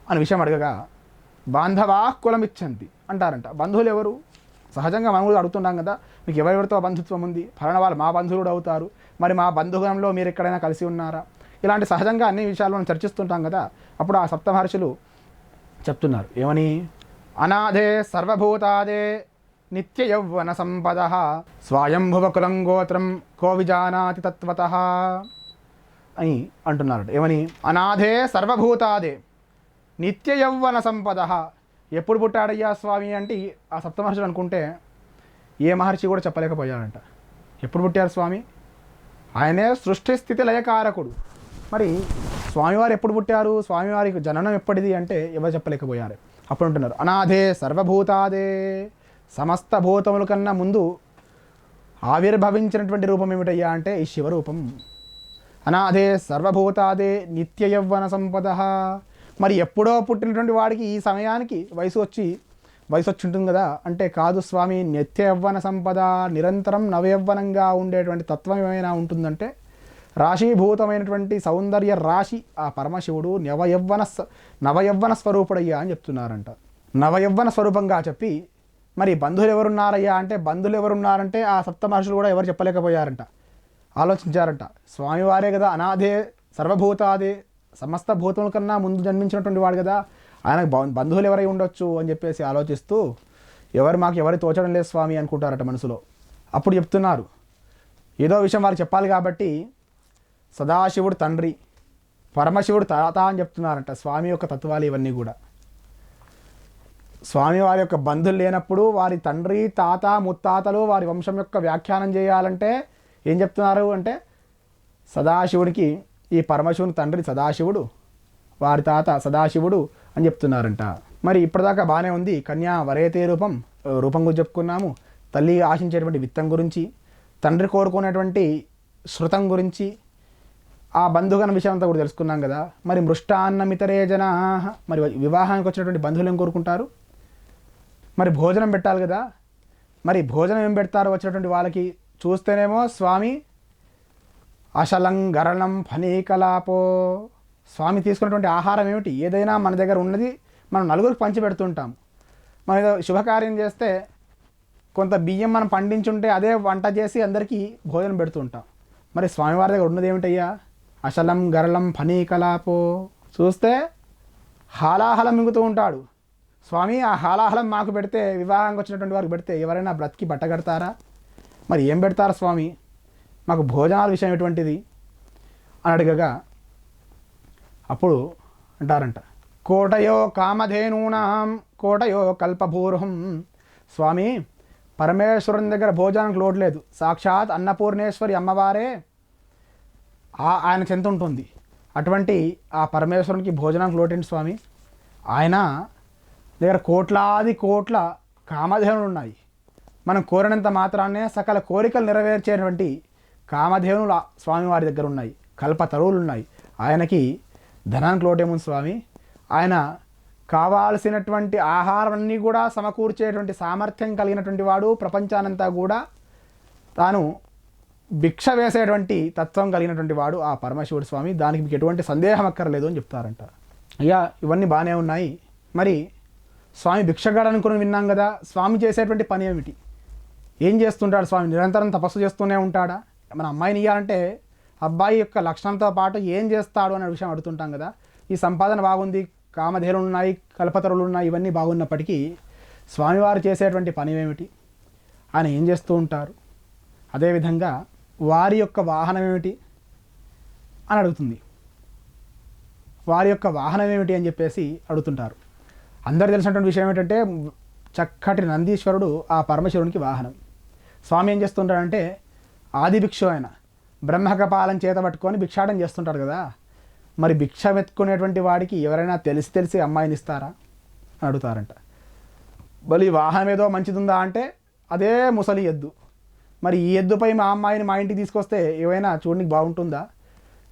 Speaker 1: అని విషయం అడగగా బాంధవా కులమిచ్చంతి అంటారంట. బంధువులు ఎవరు? సహజంగా మనం కూడా అడుగుతున్నాం కదా, మీకు ఎవరెవరితో బంధుత్వం ఉంది? ఫలానా వాళ్ళు మా బంధువులు అవుతారు, మరి మా బంధుగణంలో మీరు ఎక్కడైనా కలిసి ఉన్నారా? ఇలాంటి సహజంగా అన్ని విషయాలు మనం చర్చిస్తుంటాం కదా. అప్పుడు ఆ సప్త మహర్షులు చెప్తున్నారు ఏమని? అనాథే సర్వభూతాదే నిత్య యౌవన సంపద స్వయంభువ కులం గోత్రం కో విజానాతి తత్వతః అని అంటున్నారట. ఏమని? అనాథే సర్వభూతాదే నిత్య యౌవన సంపద. ఎప్పుడు పుట్టాడయ్యా స్వామి అంటే ఆ సప్త మహర్షులు అనుకుంటే ఏ మహర్షి కూడా చెప్పలేకపోయాడంట. ఎప్పుడు పుట్టారు స్వామి? ఆయనే సృష్టి స్థితి లయకారకుడు. మరి స్వామివారు ఎప్పుడు పుట్టారు? స్వామివారికి జననం ఎప్పటిది అంటే ఎవరు చెప్పలేకపోయారు. అప్పుడు అంటున్నారు అనాథే సర్వభూతాదే, సమస్త భూతముల కన్నా ముందు ఆవిర్భవించినటువంటి రూపం ఏమిటయ్యా అంటే ఈ శివరూపం. అనాథే సర్వభూతాదే నిత్య యౌవన సంపద. మరి ఎప్పుడో పుట్టినటువంటి వాడికి ఈ సమయానికి వయసు వచ్చి ఉంటుంది కదా అంటే కాదు స్వామి, నిత్య యవ్వన సంపద, నిరంతరం నవయవ్వనంగా ఉండేటువంటి తత్వం ఏమైనా ఉంటుందంటే రాశీభూతమైనటువంటి సౌందర్య రాశి ఆ పరమశివుడు నవయవ్వన స్వరూపుడయ్యా అని చెప్తున్నారంట. నవయవ్వన స్వరూపంగా చెప్పి మరి బంధువులు ఎవరున్నారయ్యా అంటే బంధువులు ఎవరున్నారంటే ఆ సప్త మహర్షులు కూడా ఎవరు చెప్పలేకపోయారంట. ఆలోచించారంట, స్వామివారే కదా అనాథే సర్వభూతాదే, సమస్త భూతముల కన్నా ముందు జన్మించినటువంటి వాడు కదా, ఆయనకు బంధువులు ఎవరై ఉండొచ్చు అని చెప్పేసి ఆలోచిస్తూ మాకు ఎవరు తోచడం లేదు స్వామి అనుకుంటారట మనసులో. అప్పుడు చెప్తున్నారు ఏదో విషయం వారికి చెప్పాలి కాబట్టి సదాశివుడు తండ్రి, పరమశివుడు తాత అని చెప్తున్నారంట. స్వామి యొక్క తత్వాలు ఇవన్నీ కూడా స్వామి వారి యొక్క బంధువులు లేనప్పుడు వారి తండ్రి తాత ముత్తాతలు వారి వంశం యొక్క వ్యాఖ్యానం చేయాలంటే ఏం చెప్తున్నారు అంటే సదాశివుడికి ఈ పరమశివుని తండ్రి సదాశివుడు, వారి తాత సదాశివుడు అని చెప్తున్నారంట. మరి ఇప్పటిదాకా బాగానే ఉంది. కన్యా వరేతే రూపం గురించి చెప్పుకున్నాము, తల్లి ఆశించేటువంటి విత్తం గురించి, తండ్రి కోరుకునేటువంటి శృతం గురించి, ఆ బంధుగణ విషయం అంతా కూడా తెలుసుకున్నాం కదా. మరి మృష్టాన్నమితరే జనా, మరి వివాహానికి వచ్చినటువంటి బంధువులు ఏం కోరుకుంటారు? మరి భోజనం పెట్టాలి కదా, మరి భోజనం ఏం పెడతారో వచ్చినటువంటి వాళ్ళకి చూస్తేనేమో స్వామి అశలం గరళం ఫనీకలాపో, స్వామి తీసుకున్నటువంటి ఆహారం ఏమిటి, ఏదైనా మన దగ్గర ఉన్నది మనం నలుగురికి పంచి పెడుతుంటాం. మనం ఏదో శుభకార్యం చేస్తే కొంత బియ్యం మనం పండించుంటే అదే వంట చేసి అందరికీ భోజనం పెడుతుంటాం. మరి స్వామివారి దగ్గర ఉన్నది ఏమిటయ్యా, అశలం గరళం ఫనీకలాపో, చూస్తే హాలాహలం మింగుతూ ఉంటాడు. స్వామి ఆ హాలాహలం మాకు పెడితే, వివాహంగా వచ్చినటువంటి వారికి పెడితే ఎవరైనా బ్రతికి బట్టగడతారా, మరి ఏం పెడతారు స్వామి, మాకు భోజనాల విషయం ఎటువంటిది అని అడగగా అప్పుడు అంటారంట, కోటయో కామధేనూనాం కోటయో కల్పభూర్హం. స్వామి పరమేశ్వరుని దగ్గర భోజనానికి లోటు లేదు, సాక్షాత్ అన్నపూర్ణేశ్వరి అమ్మవారే ఆయన చెంత ఉంటుంది. అటువంటి ఆ పరమేశ్వరునికి భోజనానికి లోటేంటి స్వామి, ఆయన దగ్గర కోట్లాది కోట్ల కామధేనులు ఉన్నాయి. మనం కోరినంత మాత్రాన్నే సకల కోరికలు నెరవేర్చేటువంటి కామధేనులు స్వామివారి దగ్గర ఉన్నాయి, కల్పతరువులు ఉన్నాయి. ఆయనకి ధనానికి లోటేముంది స్వామి, ఆయన కావాల్సినటువంటి ఆహారాన్ని కూడా సమకూర్చేటువంటి సామర్థ్యం కలిగినటువంటి వాడు, ప్రపంచానంతా కూడా తాను భిక్ష వేసేటువంటి తత్వం కలిగినటువంటి వాడు ఆ పరమశివుడు స్వామి. దానికి మీకు ఎటువంటి సందేహం అక్కర్లేదు అని చెప్తారంట. అయ్యా ఇవన్నీ బాగానే ఉన్నాయి, మరి స్వామి భిక్షగాడనుకుని విన్నాం కదా, స్వామి చేసేటువంటి పని ఏమిటి, ఏం చేస్తుంటాడు స్వామి, నిరంతరం తపస్సు చేస్తూనే ఉంటాడా, మన అమ్మాయిని ఇవ్వాలంటే అబ్బాయి యొక్క లక్షణంతో పాటు ఏం చేస్తాడు అనే విషయం అడుగుతుంటాం కదా. ఈ సంపాదన బాగుంది, కామధేనులు ఉన్నాయి, కల్పతరులు ఉన్నాయి, ఇవన్నీ బాగున్నప్పటికీ స్వామివారు చేసేటువంటి పని ఏమిటి, ఆయన ఏం చేస్తూ ఉంటారు, అదేవిధంగా వారి యొక్క వాహనం ఏమిటి అని అడుగుతుంది. వారి యొక్క వాహనం ఏమిటి అని చెప్పేసి అడుగుతుంటారు. అందరు తెలిసినటువంటి విషయం ఏంటంటే చక్కటి నందీశ్వరుడు ఆ పరమశివునికి వాహనం. స్వామి ఏం చేస్తుంటాడంటే ఆది భిక్షు ఆయన బ్రహ్మకపాలం చేత పట్టుకొని భిక్షాటం చేస్తుంటాడు కదా. మరి భిక్ష వెతుక్కునేటువంటి వాడికి ఎవరైనా తెలిసి అమ్మాయిని ఇస్తారా అని అడుగుతారంట. బలి వాహనం ఏదో మంచిదిందా అంటే అదే ముసలి ఎద్దు. మరి ఈ ఎద్దుపై మా అమ్మాయిని మా ఇంటికి తీసుకొస్తే ఏమైనా చూడడానికి బాగుంటుందా?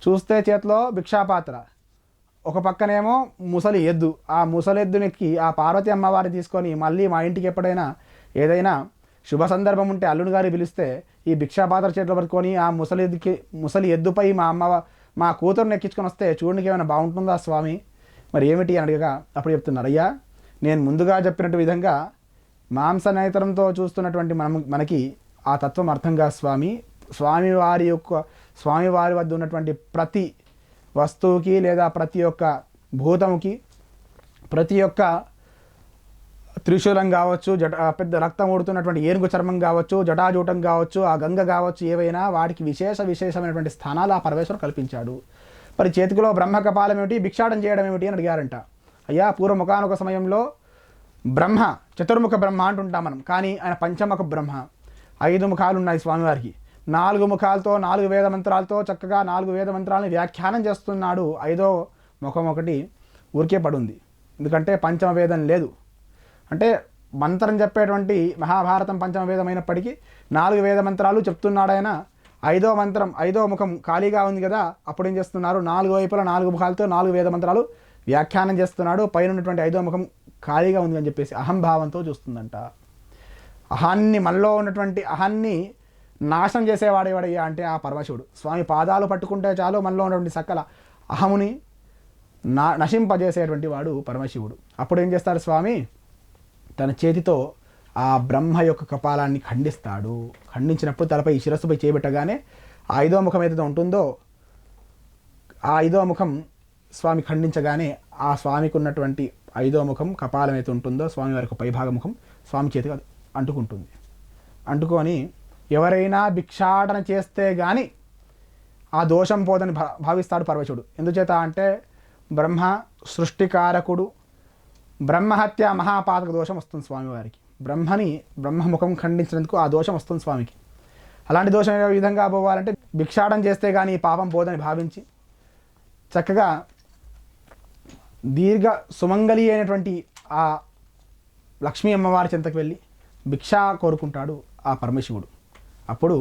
Speaker 1: చూస్తే చేతిలో భిక్షాపాత్ర, ఒక పక్కనేమో ముసలి ఎద్దు. ఆ ముసలి ఎద్దునెక్కి ఆ పార్వతి అమ్మవారిని తీసుకొని మళ్ళీ మా ఇంటికి ఎప్పుడైనా ఏదైనా శుభ సందర్భం ఉంటే అల్లుని గారి పిలిస్తే ఈ భిక్షాపాత్ర చేతిలో పట్టుకొని ఆ ముసలి ఎద్దుపై మా కూతురుని ఎక్కించుకొని వస్తే చూడడానికి ఏమైనా బాగుంటుందా స్వామి, మరి ఏమిటి అని అడిగగా అప్పుడు చెప్తున్నారు, అయ్యా నేను ముందుగా చెప్పినట్టు విధంగా మాంస నేత్రంతో చూస్తున్నటువంటి మనకి ఆ తత్వం అర్థం కాదు స్వామి. స్వామివారి వద్ద ఉన్నటువంటి ప్రతి వస్తువుకి లేదా ప్రతి ఒక్క భూతముకి, ప్రతి ఒక్క త్రిశూలం కావచ్చు, పెద్ద రక్తం ఊడుతున్నటువంటి ఏనుగు చర్మం కావచ్చు, జటాజూటం కావచ్చు, ఆ గంగ కావచ్చు, ఏవైనా వాటికి విశేషమైనటువంటి స్థానాలు ఆ పరమేశ్వరుడు కల్పించాడు. మరి చేతికిలో బ్రహ్మకపాలం ఏమిటి, భిక్షాటం చేయడం ఏమిటి అని అడిగారంట. అయ్యా పూర్వముఖానొక సమయంలో బ్రహ్మ చతుర్ముఖ బ్రహ్మ అంటుంటాం మనం, కానీ ఆయన పంచముఖ బ్రహ్మ. 5 ముఖాలు ఉన్నాయి స్వామివారికి. 4 ముఖాలతో 4 వేద మంత్రాలతో చక్కగా 4 వేద మంత్రాలను వ్యాఖ్యానం చేస్తున్నాడు. 5వ ముఖం ఒకటి ఊరికే పడుంది, ఎందుకంటే పంచమ వేదం లేదు. అంటే మంత్రం చెప్పేటువంటి మహాభారతం పంచమ వేదం అయినప్పటికీ 4 వేద మంత్రాలు చెప్తున్నాడు ఆయన. 5వ మంత్రం 5వ ముఖం ఖాళీగా ఉంది కదా, అప్పుడు ఏం చేస్తున్నారు, 4 వైపులా 4 ముఖాలతో 4 వేద మంత్రాలు వ్యాఖ్యానం చేస్తున్నాడు. పైన ఉన్నటువంటి 5వ ముఖం ఖాళీగా ఉంది అని చెప్పేసి అహంభావంతో చూస్తుందంట. అహాన్ని, మనలో ఉన్నటువంటి అహాన్ని నాశనం చేసేవాడేవాడయ్యా అంటే ఆ పరమశివుడు. స్వామి పాదాలు పట్టుకుంటే చాలు మనలో ఉన్నటువంటి సకల అహముని నశింపజేసేటువంటి వాడు పరమశివుడు. అప్పుడు ఏం చేస్తాడు స్వామి, తన చేతితో ఆ బ్రహ్మ యొక్క కపాలాన్ని ఖండిస్తాడు. ఖండించినప్పుడు తలపై శిరస్సుపై చేయబెట్టగానే ఆ 5వ ముఖం ఏదైతే ఉంటుందో ఆ 5వ ముఖం స్వామి ఖండించగానే ఆ స్వామికి ఉన్నటువంటి 5వ ముఖం కపాలం అయితే ఉంటుందో స్వామివారి యొక్క పైభాగ ముఖం స్వామి చేతికి అంటుకుంటుంది. అంటుకొని ఎవరైనా భిక్షాటన చేస్తే కానీ ఆ దోషం పోదని భావిస్తాడు పరమశివుడు. ఎందుచేత అంటే బ్రహ్మ సృష్టికారకుడు, బ్రహ్మహత్య మహాపాతక దోషం వస్తుంది స్వామివారికి. బ్రహ్మముఖం ఖండించినందుకు ఆ దోషం వస్తుంది స్వామికి. అలాంటి దోషం ఏ విధంగా పోవాలంటే భిక్షాటన చేస్తే కానీ పాపం పోదని భావించి చక్కగా దీర్ఘ సుమంగళి అయినటువంటి ఆ లక్ష్మీ అమ్మవారి చెంతకు వెళ్ళి భిక్ష కోరుకుంటాడు ఆ పరమశివుడు. అప్పుడు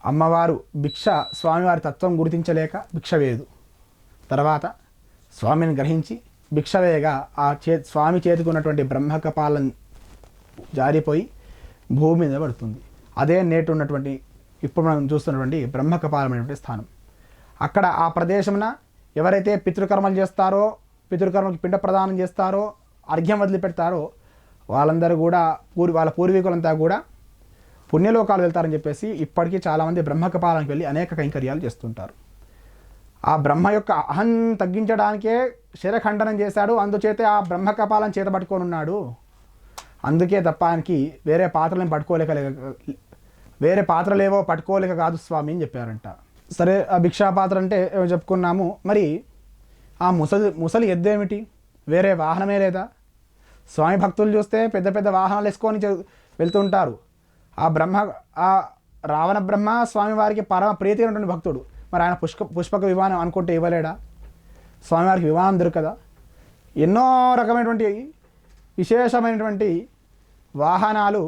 Speaker 1: అమ్మవారు భిక్ష స్వామివారి తత్వం గుర్తించలేక భిక్ష వేయదు. తర్వాత స్వామిని గ్రహించి భిక్షవేగా ఆ స్వామి చేతికి ఉన్నటువంటి బ్రహ్మకపాలం జారిపోయి భూమి మీద పడుతుంది. అదే నేటి ఉన్నటువంటి ఇప్పుడు మనం చూస్తున్నటువంటి బ్రహ్మకపాలం అనేటువంటి స్థానం. అక్కడ ఆ ప్రదేశమున ఎవరైతే పితృకర్మలు చేస్తారో, పితృకర్మకి పిండ ప్రదానం చేస్తారో, అర్ఘ్యం వదిలిపెడతారో వాళ్ళందరూ కూడా వాళ్ళ పూర్వీకులంతా కూడా పుణ్యలోకాలు వెళ్తారని చెప్పేసి ఇప్పటికీ చాలామంది బ్రహ్మకపాలానికి వెళ్ళి అనేక కైంకర్యాలు చేస్తుంటారు. ఆ బ్రహ్మ యొక్క అహం తగ్గించడానికే శిరఖండనం చేశాడు, అందుచేతే ఆ బ్రహ్మకపాలం చేత పట్టుకొని ఉన్నాడు. అందుకే తప్ప ఆయనకి వేరే పాత్రలేవో పట్టుకోలేక కాదు స్వామి అని చెప్పారంట. సరే, ఆ భిక్షా పాత్ర అంటే చెప్పుకున్నాము. మరి ఆ ముసలి ఎద్దేమిటి? వేరే వాహనమే లేదా? స్వామి భక్తులు చూస్తే పెద్ద పెద్ద వాహనాలు వేసుకొని వెళ్తుంటారు. ఆ రావణ బ్రహ్మ స్వామివారికి పరమ ప్రీతి ఉన్నటువంటి భక్తుడు. మరి ఆయన పుష్పక విమానం అనుకుంటే ఇవ్వలేడా? స్వామివారికి విమానం దొరకదా? ఎన్నో రకమైనటువంటి విశేషమైనటువంటి వాహనాలు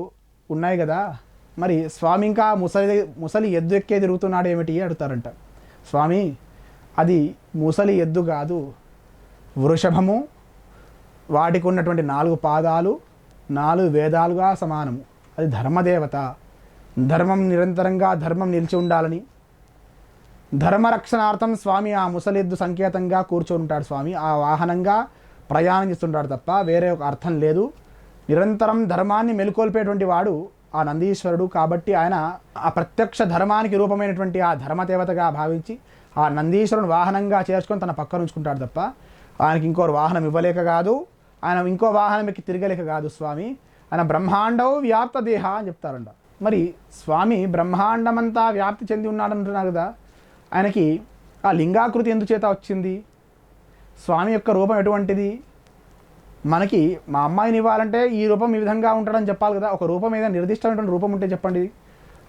Speaker 1: ఉన్నాయి కదా. మరి స్వామి ఇంకా ముసలి ఎద్దు ఎక్కే తిరుగుతున్నాడు ఏమిటి అడుగుతారంట. స్వామి, అది ముసలి ఎద్దు కాదు, వృషభము. వాటికి ఉన్నటువంటి 4 పాదాలు 4 వేదాలుగా సమానము. అది ధర్మదేవత. నిరంతరంగా ధర్మం నిలిచి ఉండాలని ధర్మరక్షణార్థం స్వామి ఆ ముసలిద్దు సంకేతంగా కూర్చొని ఉంటాడు. స్వామి ఆ వాహనంగా ప్రయాణం చేస్తుంటాడు తప్ప వేరే ఒక అర్థం లేదు. నిరంతరం ధర్మాన్ని మెలుకొల్పేటువంటి వాడు ఆ నందీశ్వరుడు. కాబట్టి ఆయన ఆ ప్రత్యక్ష ధర్మానికి రూపమైనటువంటి ఆ ధర్మదేవతగా భావించి ఆ నందీశ్వరుని వాహనంగా చేర్చుకొని తన పక్కన ఉంచుకుంటాడు తప్ప ఆయనకి ఇంకో వాహనం ఇవ్వలేక కాదు, ఆయన ఇంకో వాహనం ఎక్కి తిరగలేక కాదు. స్వామి ఆయన బ్రహ్మాండవు వ్యాప్త దేహ అని చెప్తారంట. మరి స్వామి బ్రహ్మాండమంతా వ్యాప్తి చెంది ఉన్నాడంటున్నారు కదా, ఆయనకి ఆ లింగాకృతి ఎందుచేత వచ్చింది? స్వామి యొక్క రూపం ఎటువంటిది? మనకి మా అమ్మాయిని ఇవ్వాలంటే ఈ రూపం ఈ విధంగా ఉంటాడని చెప్పాలి కదా. ఒక రూపం ఏదైనా నిర్దిష్టమైనటువంటి రూపం ఉంటే చెప్పండి.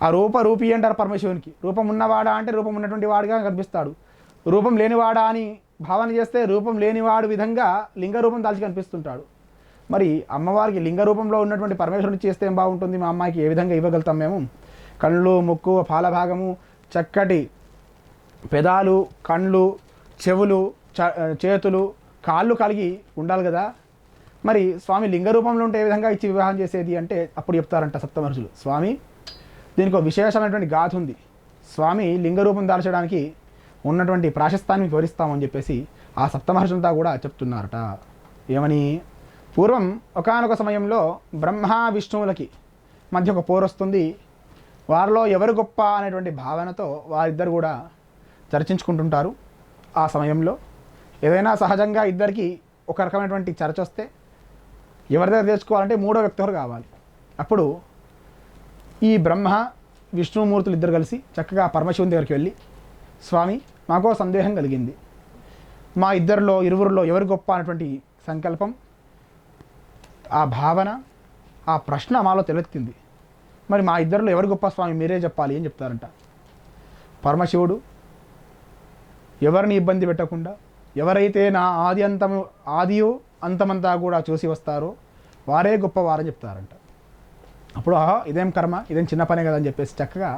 Speaker 1: ఆ రూపీ అంటారు పరమశివునికి. రూపం ఉన్నవాడా అంటే రూపం ఉన్నటువంటి వాడుగా కనిపిస్తాడు. రూపం లేనివాడా అని భావన చేస్తే రూపం లేనివాడు విధంగా లింగ రూపం దాల్చి కనిపిస్తుంటాడు. మరి అమ్మవారికి లింగ రూపంలో ఉన్నటువంటి పరమేశ్వరుని చేస్తే ఏం బాగుంటుంది? మా అమ్మాయికి ఏ విధంగా ఇవ్వగలుగుతాం మేము? కళ్ళు, ముక్కు, పాలభాగము, చక్కటి పెదాలు, కండ్లు, చెవులు, చేతులు, కాళ్ళు కలిగి ఉండాలి కదా. మరి స్వామి లింగ రూపంలో ఉంటే ఏ విధంగా ఇచ్చి వివాహం చేసేది అంటే అప్పుడు చెప్తారంట సప్తమహర్షులు. స్వామి దీనికి ఒక విశేషమైనటువంటి గాథ ఉంది. స్వామి లింగ రూపం దాల్చడానికి ఉన్నటువంటి ప్రాశస్తాన్ని వివరిస్తామని చెప్పేసి ఆ సప్తమహర్షులంతా కూడా చెప్తున్నారట. ఏమని? పూర్వం ఒకానొక సమయంలో బ్రహ్మ విష్ణువులకి మధ్య ఒక పోరు వస్తుంది. వారిలో ఎవరు గొప్ప అనేటువంటి భావనతో వారిద్దరు కూడా చర్చించుకుంటుంటారు. ఆ సమయంలో ఏదైనా సహజంగా ఇద్దరికి ఒక రకమైనటువంటి చర్చ వస్తే ఎవరి దగ్గర తెచ్చుకోవాలంటే మూడో వ్యక్తి ఎవరు కావాలి. అప్పుడు ఈ బ్రహ్మ విష్ణుమూర్తులు ఇద్దరు కలిసి చక్కగా పరమశివుని దగ్గరికి వెళ్ళి, స్వామి మాకో సందేహం కలిగింది, మా ఇరువురిలో ఎవరు గొప్ప అనేటువంటి సంకల్పం, ఆ భావన, ఆ ప్రశ్న మాలో తెలెత్తింది. మరి మా ఇద్దరిలో ఎవరు గొప్ప స్వామి మీరే చెప్పాలి అని చెప్తారంట. పరమశివుడు ఎవరిని ఇబ్బంది పెట్టకుండా ఎవరైతే నా ఆదియు అంతమంతా కూడా చూసి వస్తారో వారే గొప్పవారని చెప్తారంట. అప్పుడు ఇదేం కర్మ, ఇదేం చిన్న పనే కదా అని చెప్పేసి చక్కగా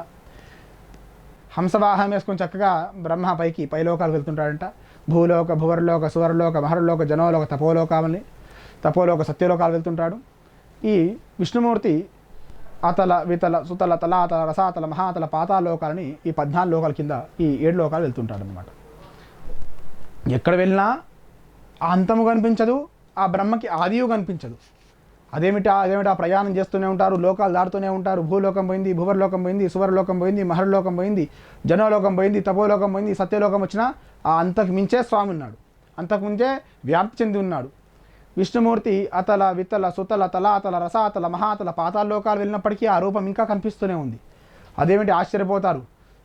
Speaker 1: హంసవాహనం వేసుకొని చక్కగా బ్రహ్మ పైలోకాలు వెళ్తుంటాడంట. భూలోక, భువర్లోక, సువర్లోక, మహర్లోక, జనోలోక, తపోలోక, సత్యలోకాలు వెళ్తుంటాడు. ఈ విష్ణుమూర్తి అతల, వితల, సుతల, తలాతల, రసాతల, మహాతల, పాతాలోకాలని ఈ 14 లోకాల కింద ఈ 7 లోకాలు వెళ్తుంటాడు అనమాట. ఎక్కడ వెళ్ళినా ఆ అంతము కనిపించదు, ఆ బ్రహ్మకి ఆదియు కనిపించదు. అదేమిటా ప్రయాణం చేస్తూనే ఉంటారు, లోకాలు దాడుతూనే ఉంటారు. భూలోకం పోయింది, భువర్లోకం పోయింది, సువర్లోకం పోయింది, మహర్లోకం పోయింది, జనోలోకం పోయింది, తపోలోకం పోయింది, సత్యలోకం వచ్చినా ఆ అంతకు మించే స్వామి ఉన్నాడు, అంతకు మించే వ్యాప్తి చెంది ఉన్నాడు. విష్ణుమూర్తి అతల, వితల, సుతల, తలాతల, రసాతల, మహాతల, పాతాళలోకాలు వెళ్ళినప్పటికీ ఆ రూపం ఇంకా కనిపిస్తూనే ఉంది. అదేమిటి ఆశ్చర్యపోతారు,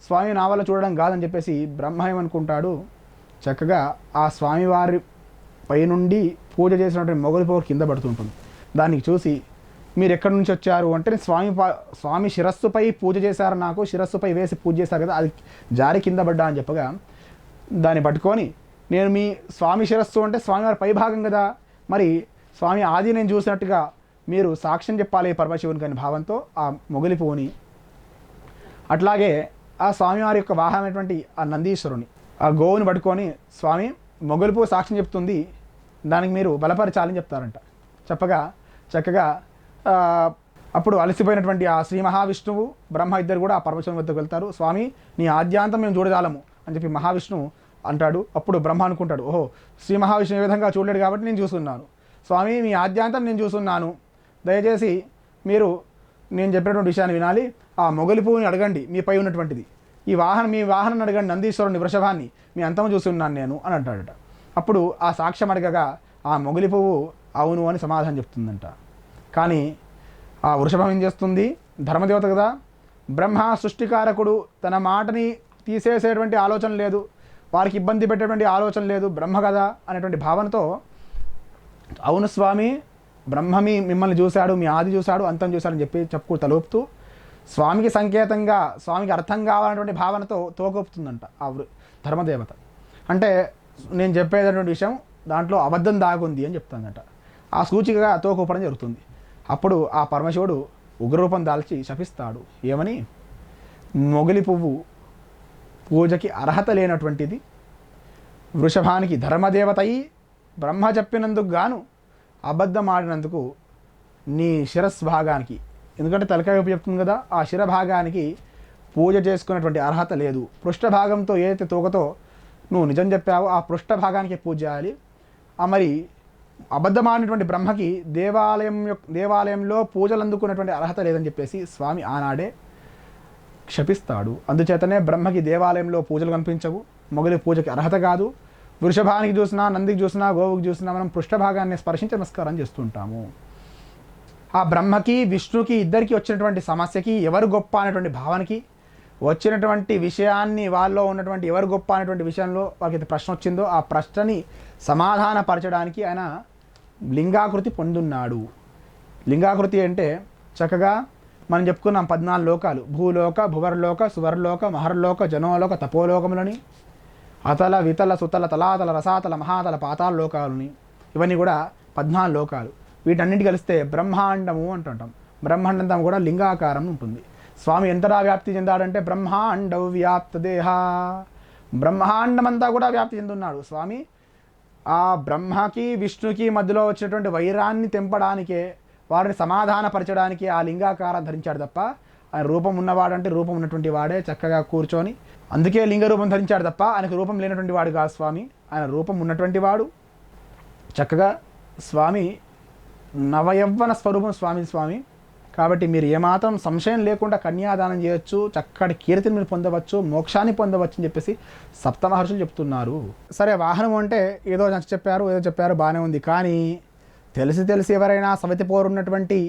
Speaker 1: స్వామి నా వల్ల చూడడం కాదని చెప్పేసి బ్రహ్మ ఏమనుకుంటాడు, చక్కగా ఆ స్వామివారి పైనుండి పూజ చేసినటువంటి మొగలిపోరు కింద పడుతుంటుంది. దానికి చూసి మీరు ఎక్కడి నుంచి వచ్చారు అంటే స్వామి శిరస్సుపై పూజ చేశారు, నాకు శిరస్సుపై వేసి పూజ చేశారు కదా, అది జారి కింద పడ్డా అని చెప్పగా దాన్ని పట్టుకొని నేను మీ స్వామి శిరస్సు అంటే స్వామివారి పై భాగం కదా, మరి స్వామి ఆది నేను చూసినట్టుగా మీరు సాక్ష్యం చెప్పాలి పరమశివునికి అనే భావంతో ఆ మొగలి పువ్వుని, అట్లాగే ఆ స్వామివారి యొక్క వాహనమైనటువంటి ఆ నందీశ్వరుని, ఆ గోవుని పట్టుకొని స్వామి మొగలి పువ్వు సాక్ష్యం చెప్తుంది, దానికి మీరు బలపరచాలని చెప్తారంట. చెప్పగా చక్కగా అప్పుడు అలసిపోయినటువంటి ఆ శ్రీ మహావిష్ణువు బ్రహ్మ ఇద్దరు కూడా ఆ పరమశివుని వద్దకు వెళ్తారు. స్వామి నీ ఆద్యాంతం మేము చూడజాలము అని చెప్పి మహావిష్ణువు అంటాడు. అప్పుడు బ్రహ్మ అనుకుంటాడు, ఓహో శ్రీ మహావిష్ణువు ఏ విధంగా చూడలేడు కాబట్టి నేను చూస్తున్నాను. స్వామి మీ ఆద్యాంతం నేను చూస్తున్నాను, దయచేసి మీరు నేను చెప్పినటువంటి విషయాన్ని వినాలి. ఆ మొగలి పువ్వుని అడగండి మీపై ఉన్నటువంటిది, మీ వాహనం అడగండి నందీశ్వరుని వృషభాన్ని, మీ అంతము చూస్తున్నాను నేను అని అంటాడట. అప్పుడు ఆ సాక్ష్యం అడగగా ఆ మొగలి పువ్వు అవును అని సమాధానం చెప్తుందంట. కానీ ఆ వృషభం ఏం చేస్తుంది? ధర్మదేవత కదా, బ్రహ్మ సృష్టికారకుడు, తన మాటని తీసేసేటువంటి ఆలోచన లేదు, వారికి ఇబ్బంది పెట్టేటువంటి ఆలోచన లేదు, బ్రహ్మ కదా అనేటువంటి భావనతో అవును స్వామి బ్రహ్మ మిమ్మల్ని చూశాడు, మీ ఆది చూశాడు, అంతం చూశాడని చెప్పుకు తలోపుతూ స్వామికి సంకేతంగా స్వామికి అర్థం కావాలనేటువంటి భావనతో తోకొప్పుతుందంట ఆ ధర్మదేవత. అంటే నేను చెప్పేటటువంటి విషయం దాంట్లో అబద్ధం దాగుంది అని చెప్తుందంట. ఆ సూచికగా తోకొప్పడం జరుగుతుంది. అప్పుడు ఆ పరమశివుడు ఉగ్రరూపం దాల్చి శపిస్తాడు. ఏమని? మొగలి పువ్వు పూజకి అర్హత లేనటువంటిది, వృషభానికి ధర్మదేవత అయి బ్రహ్మ చెప్పినందుకు గాను అబద్ధం ఆడినందుకు నీ శిరస్సు భాగానికి, ఎందుకంటే తలకాయ వైపు చెప్తుంది కదా, ఆ శిరభాగానికి పూజ చేసుకున్నటువంటి అర్హత లేదు. పృష్ఠభాగంతో ఏదైతే తోకతో నువ్వు నిజం చెప్పావో ఆ పృష్ఠభాగానికి పూజ చేయాలి. మరి అబద్ధమాడినటువంటి బ్రహ్మకి దేవాలయంలో పూజలు అందుకున్నటువంటి అర్హత లేదని చెప్పేసి స్వామి ఆనాడే క్షపిస్తాడు. అందుచేతనే బ్రహ్మకి దేవాలయంలో పూజలు కనిపించవు, మొగలి పూజకి అర్హత కాదు. వృషభానికి చూసినా, నందికి చూసినా, గోవుకి చూసినా మనం పృష్ఠభాగాన్ని స్పర్శించి నమస్కారం చేస్తుంటాము. ఆ బ్రహ్మకి విష్ణుకి ఇద్దరికి వచ్చినటువంటి సమస్యకి ఎవరు గొప్ప అనేటువంటి భావనకి వచ్చినటువంటి విషయాన్ని, వాళ్ళలో ఉన్నటువంటి ఎవరు గొప్ప అనేటువంటి విషయంలో వాళ్ళకి ప్రశ్న వచ్చిందో ఆ ప్రశ్నని సమాధానపరచడానికి ఆయన లింగాకృతి పొందున్నాడు. లింగాకృతి అంటే చక్కగా మనం చెప్పుకున్నాం 14 లోకాలు, భూలోక, భువర్లోక, సువర్లోక, మహర్లోక, జనోలోక, తపోలోకములని, అతల, వితల, సుతల, తలాతల, రసాతల, మహాతల, పాతాల లోకాలని, ఇవన్నీ కూడా 14 లోకాలు. వీటన్నింటి కలిస్తే బ్రహ్మాండము అంటుంటాం. బ్రహ్మాండంతా కూడా లింగాకారం ఉంటుంది. స్వామి ఎంతలా వ్యాప్తి చెందాడంటే బ్రహ్మాండ వ్యాప్త దేహ, బ్రహ్మాండమంతా కూడా వ్యాప్తి చెందున్నాడు స్వామి. ఆ బ్రహ్మకి విష్ణుకి మధ్యలో వచ్చినటువంటి వైరాన్ని తెంపడానికే, వారిని సమాధానపరచడానికి ఆ లింగాకారం ధరించాడు తప్ప ఆయన రూపం ఉన్నవాడంటే రూపం ఉన్నటువంటి వాడే చక్కగా కూర్చొని, అందుకే లింగ రూపం ధరించాడు తప్ప ఆయనకు రూపం లేనటువంటి వాడు కాదు స్వామి. ఆయన రూపం ఉన్నటువంటి వాడు. చక్కగా స్వామి నవయవ్వన స్వరూపం స్వామి. కాబట్టి మీరు ఏమాత్రం సంశయం లేకుండా కన్యాదానం చేయొచ్చు, చక్కటి కీర్తిని మీరు పొందవచ్చు, మోక్షాన్ని పొందవచ్చు అని చెప్పేసి సప్తమహర్షులు చెప్తున్నారు. సరే, వాహనం అంటే ఏదో చెప్పారు బాగానే ఉంది. కానీ తెలిసి ఎవరైనా సవతి పోరున్నటువంటి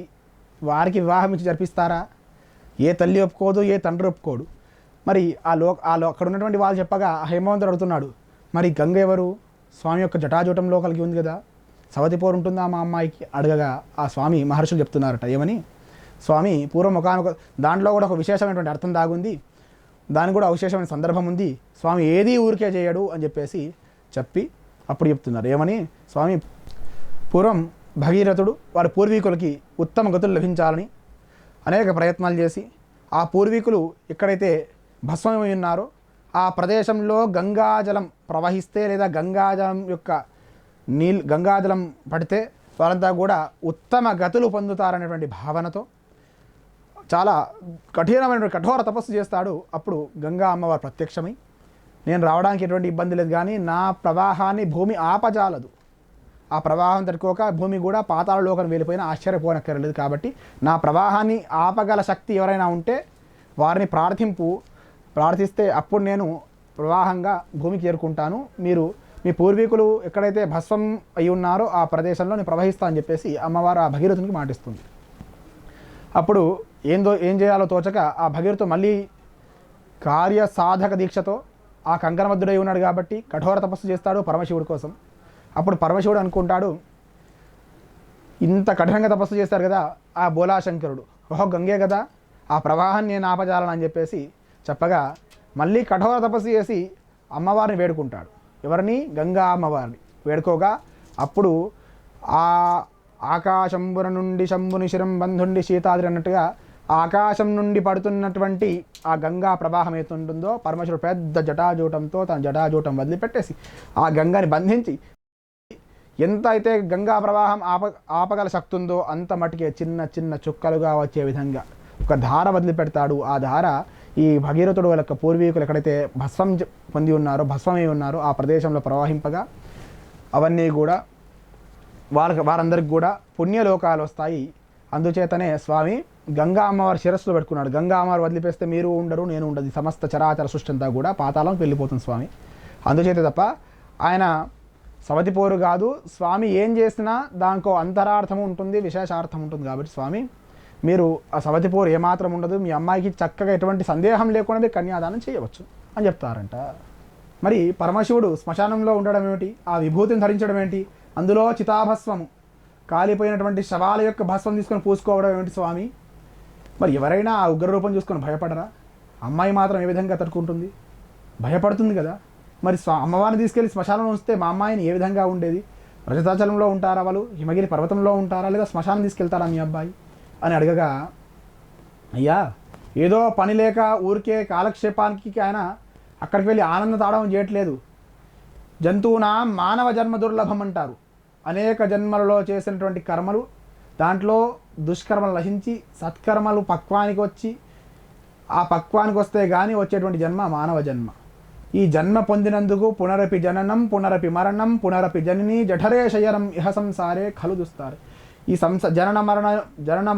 Speaker 1: వారికి వివాహం ఇచ్చి జరిపిస్తారా? ఏ తల్లి ఒప్పుకోదు, ఏ తండ్రి ఒప్పుకోడు. మరి అక్కడ ఉన్నటువంటి వాళ్ళు చెప్పగా హేమవంతుడు అడుగుతున్నాడు, మరి గంగ ఎవరు? స్వామి యొక్క జటాజూటంలో కలిగి ఉంది కదా, సవతి పోరు ఉంటుందా మా అమ్మాయికి అడగగా ఆ స్వామి మహర్షులు చెప్తున్నారట. ఏమని? స్వామి పూర్వం ఒకనొక దాంట్లో కూడా ఒక విశేషమైనటువంటి అర్థం దాగుంది, దానికి కూడా విశేషమైన సందర్భం ఉంది. స్వామి ఏది ఊరికే చేయడు అని చెప్పి అప్పుడు చెప్తున్నారు. ఏమని? స్వామి పూర్వం భగీరథుడు వారి పూర్వీకులకి ఉత్తమ గతులు లభించాలని అనేక ప్రయత్నాలు చేసి, ఆ పూర్వీకులు ఎక్కడైతే భస్మమై ఉన్నారో ఆ ప్రదేశంలో గంగాజలం ప్రవహిస్తే లేదా గంగాజలం పడితే వాళ్ళంతా కూడా ఉత్తమ గతులు పొందుతారనేటువంటి భావనతో చాలా కఠోర తపస్సు చేస్తాడు. అప్పుడు గంగా అమ్మవారు ప్రత్యక్షమై, నేను రావడానికి ఎటువంటి ఇబ్బంది లేదు, కానీ నా ప్రవాహాన్ని భూమి ఆపజాలదు, ఆ ప్రవాహం తట్టుకోక భూమి కూడా పాతాళలోకం వెళ్ళిపోయినా ఆశ్చర్యపోనక్కర్లేదు, కాబట్టి నా ప్రవాహాన్ని ఆపగల శక్తి ఎవరైనా ఉంటే వారిని ప్రార్థిస్తే అప్పుడు నేను ప్రవాహంగా భూమికి చేరుకుంటాను, మీరు మీ పూర్వీకులు ఎక్కడైతే భస్వం అయి ఉన్నారో ఆ ప్రదేశంలో నేను ప్రవహిస్తా అని చెప్పేసి అమ్మవారు ఆ భగీరథునికి మాటిస్తుంది. అప్పుడు ఏం చేయాలో తోచక ఆ భగీరథుడు మళ్ళీ కార్యసాధక దీక్షతో ఆ కంకణబద్ధుడై ఉన్నాడు కాబట్టి కఠోర తపస్సు చేస్తాడు పరమశివుడి కోసం. అప్పుడు పరమశివుడు అనుకుంటాడు, ఇంత కఠినంగా తపస్సు చేస్తారు కదా ఆ బోలాశంకరుడు, ఓహో గంగే కదా, ఆ ప్రవాహాన్ని నేను ఆపజాలని చెప్పేసి చెప్పగా మళ్ళీ కఠోర తపస్సు చేసి అమ్మవారిని వేడుకుంటాడు. ఎవరిని? గంగా అమ్మవారిని వేడుకోగా అప్పుడు ఆ ఆకాశంబున నుండి శంభుని శిరం బంధుండి సీతాద్రి అన్నట్టుగా ఆకాశం నుండి పడుతున్నటువంటి ఆ గంగా ప్రవాహం ఏతుంటుందో పరమేశ్వరుడు పెద్ద జటాజూటంతో తన జటాజూటం వదిలిపెట్టేసి ఆ గంగాని బంధించి ఎంత అయితే గంగా ప్రవాహం ఆపగల శక్తి ఉందో అంత మటుకే చిన్న చిన్న చుక్కలుగా వచ్చే విధంగా ఒక ధార వదిలిపెడతాడు. ఆ ధార ఈ భగీరథుడు వాళ్ళ పూర్వీకులు ఎక్కడైతే భస్వం పొంది ఉన్నారో, భస్వమై ఉన్నారో ఆ ప్రదేశంలో ప్రవహింపగా అవన్నీ కూడా వారందరికి కూడా పుణ్యలోకాలు వస్తాయి. అందుచేతనే స్వామి గంగా అమ్మవారి శిరస్సులో పెట్టుకున్నాడు. గంగా అమ్మవారు వదిలిపేస్తే మీరు ఉండరు, నేను ఉండదు, సమస్త చరాచర సృష్టి అంతా కూడా పాతాళంకి వెళ్ళిపోతుంది స్వామి. అందుచేత తప్ప ఆయన సవతిపోరు కాదు. స్వామి ఏం చేసినా దానికో అంతరార్థం ఉంటుంది, విశేషార్థం ఉంటుంది. కాబట్టి స్వామి మీరు ఆ సవతిపోరు ఏమాత్రం ఉండదు, మీ అమ్మాయికి చక్కగా ఎటువంటి సందేహం లేకుండా మీరు కన్యాదానం చేయవచ్చు అని చెప్తారంట. మరి పరమశివుడు శ్మశానంలో ఉండడం ఏమిటి, ఆ విభూతిని ధరించడం ఏంటి, అందులో చితాభస్వము కాలిపోయినటువంటి శవాల యొక్క భస్వం తీసుకొని పూసుకోవడం ఏమిటి స్వామి? మరి ఎవరైనా ఆ ఉగ్రరూపం చూసుకొని భయపడరా? అమ్మాయి మాత్రం ఏ విధంగా తట్టుకుంటుంది? భయపడుతుంది కదా. మరి అమ్మవారిని తీసుకెళ్ళి శ్మశానంలో ఉంచితే మా అమ్మాయిని ఏ విధంగా ఉండేది? రజతాచలంలో ఉంటారా వాళ్ళు, హిమగిరి పర్వతంలో ఉంటారా, లేదా శ్మశానం తీసుకెళ్తారా మీ అబ్బాయి అని అడగగా, అయ్యా ఏదో పని లేక ఊరికే కాలక్షేపానికి ఆయన అక్కడికి వెళ్ళి ఆనంద తాడవం చేయట్లేదు. జంతువునా మానవ జన్మ దుర్లభం అంటారు. అనేక జన్మలలో చేసినటువంటి కర్మలు, దాంట్లో దుష్కర్మలు నశించి సత్కర్మలు పక్వానికి వచ్చి, ఆ పక్వానికి వస్తే కానీ వచ్చేటువంటి జన్మ మానవ జన్మ. ఈ జన్మ పొందినందుకు పునరపి జననం పునరపి మరణం పునరపి జనని జఠరే శయనం ఇహ సంసారే ఖలు దుస్తారు. ఈ జనన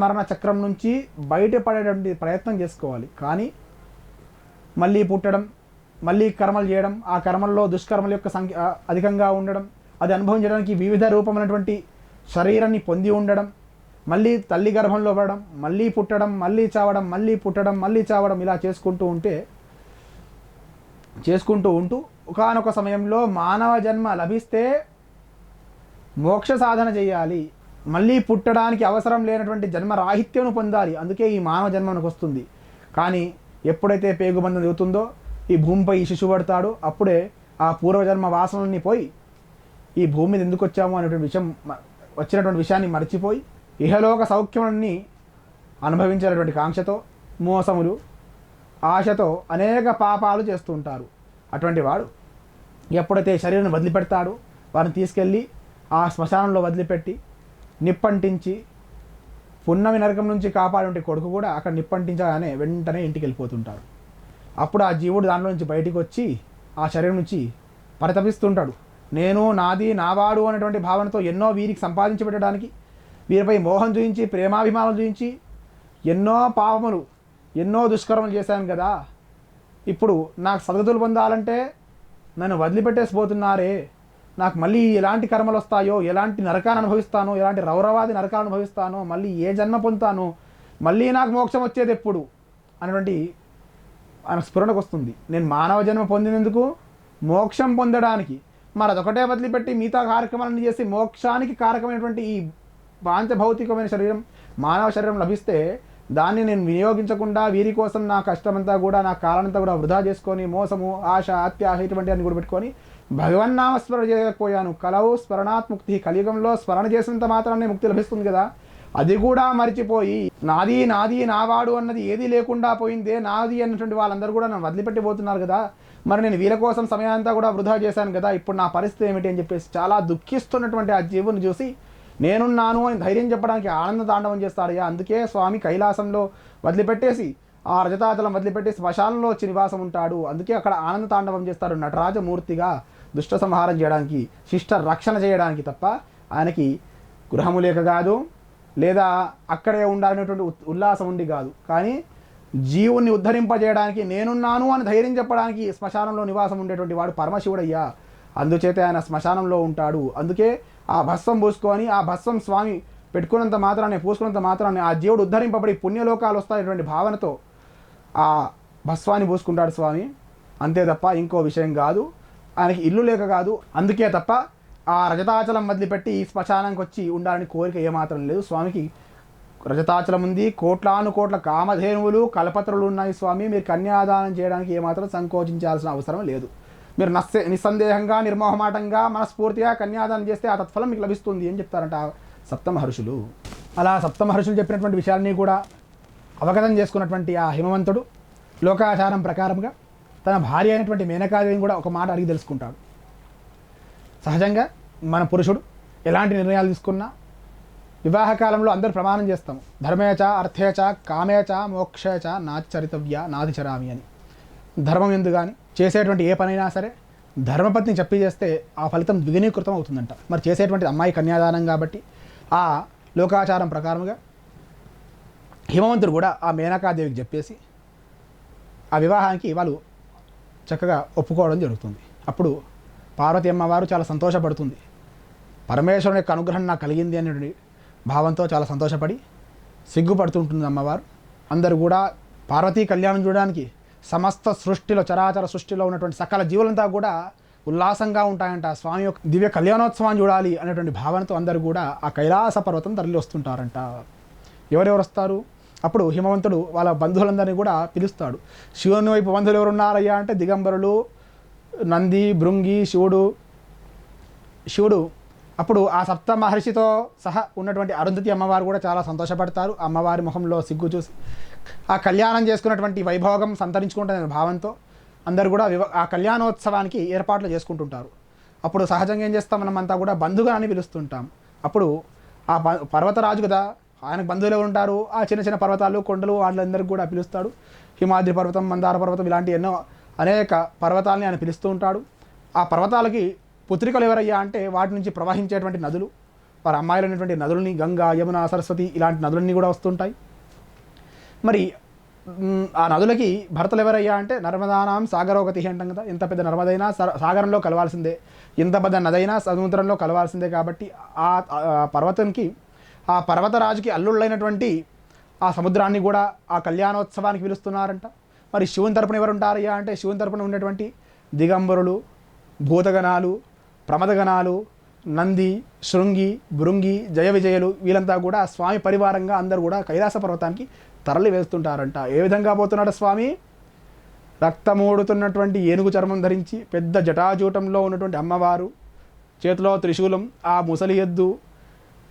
Speaker 1: మరణ చక్రం నుంచి బయటపడేటువంటి ప్రయత్నం చేసుకోవాలి. కానీ మళ్ళీ పుట్టడం, మళ్ళీ కర్మలు చేయడం, ఆ కర్మల్లో దుష్కర్మల యొక్క సంఖ్య అధికంగా ఉండడం, అది అనుభవించడానికి వివిధ రూపమైనటువంటి శరీరాన్ని పొంది ఉండడం, మళ్ళీ తల్లి గర్భంలో పడడం, మళ్ళీ పుట్టడం, మళ్ళీ చావడం, మళ్ళీ పుట్టడం, మళ్ళీ చావడం, ఇలా చేసుకుంటూ ఉంటూ ఒకానొక సమయంలో మానవ జన్మ లభిస్తే మోక్ష సాధన చేయాలి. మళ్ళీ పుట్టడానికి అవసరం లేనటువంటి జన్మ రాహిత్యం పొందాలి. అందుకే ఈ మానవ జన్మ మనకు వస్తుంది. కానీ ఎప్పుడైతే పేగుబంధం దిగుతుందో, ఈ భూమిపై ఈ శిశువు పడతాడో, అప్పుడే ఆ పూర్వజన్మ వాసనల్ని పోయి ఈ భూమి మీద ఎందుకు వచ్చాము అనేటువంటి వచ్చినటువంటి విషయాన్ని మర్చిపోయి ఇహలోక సౌఖ్యాన్ని అనుభవించేటువంటి కాంక్షతో, మోసములు, ఆశతో అనేక పాపాలు చేస్తూ ఉంటారు. అటువంటి వాడు ఎప్పుడైతే శరీరాన్ని వదిలిపెడతాడో వారిని తీసుకెళ్ళి ఆ శ్మశానంలో వదిలిపెట్టి నిప్పంటించి, పున్నమి నరకం నుంచి కాపాడే కొడుకు కూడా అక్కడ నిప్పంటించగానే వెంటనే ఇంటికి వెళ్ళిపోతుంటారు. అప్పుడు ఆ జీవుడు దాంట్లో నుంచి బయటికి వచ్చి ఆ శరీరం నుంచి పరితపిస్తుంటాడు. నేను, నాది, నావాడు అనేటువంటి భావనతో ఎన్నో వీరికి సంపాదించి పెట్టడానికి, వీరిపై మోహం చూపించి, ప్రేమాభిమానం చూపించి ఎన్నో పాపములు, ఎన్నో దుష్కర్మలు చేశాను కదా. ఇప్పుడు నాకు సద్గతులు పొందాలంటే నన్ను వదిలిపెట్టేసిపోతున్నారే, నాకు మళ్ళీ ఎలాంటి కర్మలు వస్తాయో, ఎలాంటి నరకాన్ని అనుభవిస్తానో, ఎలాంటి రౌరవాది నరకాన్ని అనుభవిస్తానో, మళ్ళీ ఏ జన్మ పొందుతానో, మళ్ళీ నాకు మోక్షం వచ్చేది ఎప్పుడు అనేటువంటి ఆయన స్ఫురణకు వస్తుంది. నేను మానవ జన్మ పొందినందుకు మోక్షం పొందడానికి, మరి అదొకటే వదిలిపెట్టి మిగతా కార్యక్రమాలను చేసి మోక్షానికి కారకమైనటువంటి ఈ పాంచభౌతికమైన శరీరం, మానవ శరీరం లభిస్తే దాన్ని నేను వినియోగించకుండా వీరి కోసం నా కష్టమంతా కూడా, నా కాలంతా కూడా వృధా చేసుకొని మోసము, ఆశ, అత్యాశ ఇటువంటి అన్ని కూడా పెట్టుకొని భగవన్నామస్మరణ చేయకపోయాను. కలవు స్మరణాత్ముక్తి, కలియుగంలో స్మరణ చేసినంత మాత్రాన్ని ముక్తి లభిస్తుంది కదా, అది కూడా మర్చిపోయి నాది నాది నావాడు అన్నది ఏది లేకుండా పోయిందే, నాది అన్నటువంటి వాళ్ళందరూ కూడా నన్ను వదిలిపెట్టిపోతున్నారు కదా, మరి నేను వీళ్ళ కోసం సమయాన్ని కూడా వృధా చేశాను కదా, ఇప్పుడు నా పరిస్థితి ఏమిటి అని చెప్పేసి చాలా దుఃఖిస్తున్నటువంటి ఆ జీవుని చూసి నేనున్నాను అని ధైర్యం చెప్పడానికి ఆనంద తాండవం చేస్తాడయ్యా. అందుకే స్వామి కైలాసంలో వదిలిపెట్టేసి, ఆ రజతాచలం వదిలిపెట్టి శ్మశానంలో వచ్చి నివాసం ఉంటాడు. అందుకే అక్కడ ఆనంద తాండవం చేస్తాడు నటరాజమూర్తిగా, దుష్ట సంహారం చేయడానికి, శిష్ట రక్షణ చేయడానికి తప్ప ఆయనకి గృహము లేక కాదు, లేదా అక్కడే ఉండాలనేటువంటి ఉల్లాసం ఉండి కాదు. కానీ జీవుణ్ణి ఉద్ధరింపజేయడానికి, నేనున్నాను అని ధైర్యం చెప్పడానికి శ్మశానంలో నివాసం ఉండేటువంటి వాడు పరమశివుడయ్యా. అందుచేత ఆయన శ్మశానంలో ఉంటాడు. అందుకే ఆ భస్వం పూసుకొని, ఆ భస్వం స్వామి పెట్టుకున్నంత మాత్రాన్ని, పూసుకున్నంత మాత్రాన్ని ఆ జీవుడు ఉద్ధరింపబడి పుణ్యలోకాలు వస్తాయనేటువంటి భావనతో ఆ భస్వాన్ని పూసుకుంటాడు స్వామి. అంతే తప్ప ఇంకో విషయం కాదు. ఆయనకి ఇల్లు లేక కాదు. అందుకే తప్ప ఆ రజతాచలం వదిలిపెట్టి ఈ శ్మశానానికి వచ్చి ఉండాలని కోరిక ఏమాత్రం లేదు స్వామికి. రజతాచలం ఉంది, కోట్ల కామధేనువులు, కల్పతరులు ఉన్నాయి స్వామి. మీరు కన్యాదానం చేయడానికి ఏమాత్రం సంకోచించాల్సిన అవసరం లేదు. మీరు నిస్సందేహంగా, నిర్మోహమాటంగా, మనస్ఫూర్తిగా కన్యాదానం చేస్తే ఆ తత్ఫలం మీకు లభిస్తుంది అని చెప్తారంట సప్తమహర్షులు. అలా సప్తమహర్షులు చెప్పినటువంటి విషయాన్ని కూడా అవగతం చేసుకున్నటువంటి ఆ హిమవంతుడు లోకాచారం ప్రకారంగా తన భార్య అయినటువంటి మేనకాదేవిని కూడా ఒక మాట అడిగి తెలుసుకుంటాడు. సహజంగా మన పురుషుడు ఎలాంటి నిర్ణయాలు తీసుకున్నా వివాహకాలంలో అందరూ ప్రమాణం చేస్తాము, ధర్మేచ అర్థేచ కామేచ మోక్షేచ నాచరితవ్య నాదిచరామి అని. ధర్మం ఎందు కానీ చేసేటువంటి ఏ పనైనా సరే ధర్మపత్ని చెప్పి చేస్తే ఆ ఫలితం ద్విగుణీకృతం అవుతుందంట. మరి చేసేటువంటి అమ్మాయి కన్యాదానం కాబట్టి ఆ లోకాచారం ప్రకారంగా హిమవంతుడు కూడా ఆ మేనకాదేవికి చెప్పేసి ఆ వివాహానికి వాళ్ళు చక్కగా ఒప్పుకోవడం జరుగుతుంది. అప్పుడు పార్వతి అమ్మవారు చాలా సంతోషపడుతుంది. పరమేశ్వరుని యొక్క అనుగ్రహం నాకు కలిగింది అనే భావంతో చాలా సంతోషపడి సిగ్గుపడుతుంటుంది అమ్మవారు. అందరూ కూడా పార్వతీ కళ్యాణం చూడడానికి సమస్త సృష్టిలో చరాచర సృష్టిలో ఉన్నటువంటి సకల జీవులంతా కూడా ఉల్లాసంగా ఉంటాయంట. స్వామి యొక్క దివ్య కళ్యాణోత్సవాన్ని చూడాలి అనేటువంటి భావనతో అందరూ కూడా ఆ కైలాస పర్వతం తరలి వస్తుంటారంట. ఎవరెవరు వస్తారు? అప్పుడు హిమవంతుడు వాళ్ళ బంధువులందరినీ కూడా పిలుస్తాడు. శివుని వైపు బంధువులు ఎవరు ఉన్నారయ్యా అంటే దిగంబరులు, నంది, భృంగి, శివుడు. అప్పుడు ఆ సప్త మహర్షితో సహా ఉన్నటువంటి అరుంధతి అమ్మవారు కూడా చాలా సంతోషపడతారు. అమ్మవారి ముఖంలో సిగ్గు చూసి ఆ కళ్యాణం చేసుకున్నటువంటి వైభోగం సంతరించుకుంటున్న భావంతో అందరూ కూడా ఆ కళ్యాణోత్సవానికి ఏర్పాట్లు చేసుకుంటుంటారు. అప్పుడు సహజంగా ఏం చేస్తాం, మనం అంతా కూడా బంధుగా అని పిలుస్తుంటాం. అప్పుడు ఆ పర్వతరాజు కదా, ఆయనకు బంధువులు ఎవరు ఉంటారు? ఆ చిన్న చిన్న పర్వతాలు, కొండలు, వాళ్ళందరికీ కూడా పిలుస్తాడు. హిమాద్రి పర్వతం, మందార పర్వతం, ఇలాంటి ఎన్నో అనేక పర్వతాలని ఆయన పిలుస్తూ ఉంటాడు. ఆ పర్వతాలకి పుత్రికలు ఎవరయ్యా అంటే వాటి నుంచి ప్రవహించేటువంటి నదులు, వారి అమ్మాయిలు అనేటువంటి నదులని గంగా, యమున, సరస్వతి ఇలాంటి నదులన్నీ కూడా వస్తుంటాయి. మరి ఆ నదులకి భర్తలు ఎవరయ్యా అంటే నర్మదానాం సాగరోగతి అంటాం కదా. ఎంత పెద్ద నర్మదైనా సాగరంలో కలవాల్సిందే, ఎంత పెద్ద నదైనా సముద్రంలో కలవాల్సిందే. కాబట్టి ఆ పర్వతంకి, ఆ పర్వతరాజుకి అల్లుళ్ళైనటువంటి ఆ సముద్రాన్ని కూడా ఆ కళ్యాణోత్సవానికి పిలుస్తున్నారంట. మరి శివుని తరపున ఎవరు ఉంటారయ్యా అంటే శివుని తరపున ఉన్నటువంటి దిగంబరులు, భూతగణాలు, ప్రమదగణాలు, నంది, శృంగి, భృంగి, జయ విజయులు వీళ్ళంతా కూడా స్వామి పరివారంగా అందరూ కూడా కైలాస పర్వతానికి తరలి వేస్తుంటారంట. ఏ విధంగా పోతున్నాడు స్వామి? రక్తమూడుతున్నటువంటి ఏనుగు చర్మం ధరించి, పెద్ద జటాజూటంలో ఉన్నటువంటి అమ్మవారు, చేతిలో త్రిశూలం, ఆ ముసలి ఎద్దు.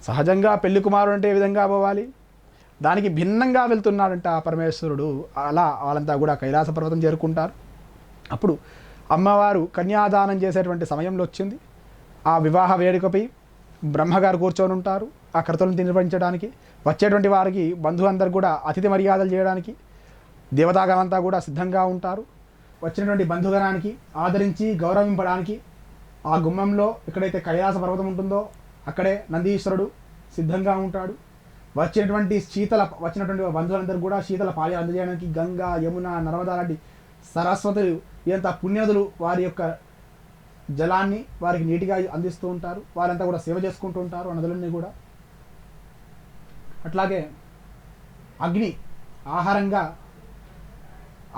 Speaker 1: సహజంగా పెళ్లి కుమారుడు అంటే ఏ విధంగా పోవాలి, దానికి భిన్నంగా వెళ్తున్నాడంట ఆ పరమేశ్వరుడు. అలా వాళ్ళంతా కూడా కైలాస పర్వతం చేరుకుంటారు. అప్పుడు అమ్మవారు కన్యాదానం చేసేటువంటి సమయంలో వచ్చింది. ఆ వివాహ వేడుకపై బ్రహ్మగారు కూర్చొని ఉంటారు ఆ కర్తలను నిర్వహించడానికి. వచ్చేటువంటి వారికి బంధువులందరూ కూడా అతిథి మర్యాదలు చేయడానికి దేవతాగణంతా కూడా సిద్ధంగా ఉంటారు. వచ్చినటువంటి బంధుగణానికి ఆదరించి గౌరవింపడానికి ఆ గుమ్మంలో ఎక్కడైతే కైలాస పర్వతం ఉంటుందో అక్కడే నందీశ్వరుడు సిద్ధంగా ఉంటాడు. వచ్చినటువంటి బంధువులందరూ కూడా శీతల పాలు అందజేయడానికి గంగా, యమున, నర్మదా లాంటి సరస్వతులు ఎంత పుణ్యదులు వారి యొక్క జలాన్ని వారికి నీటిగా అందిస్తూ ఉంటారు. వారంతా కూడా సేవ చేసుకుంటూ ఉంటారు ఆ నదులన్నీ కూడా. అట్లాగే అగ్ని ఆహారంగా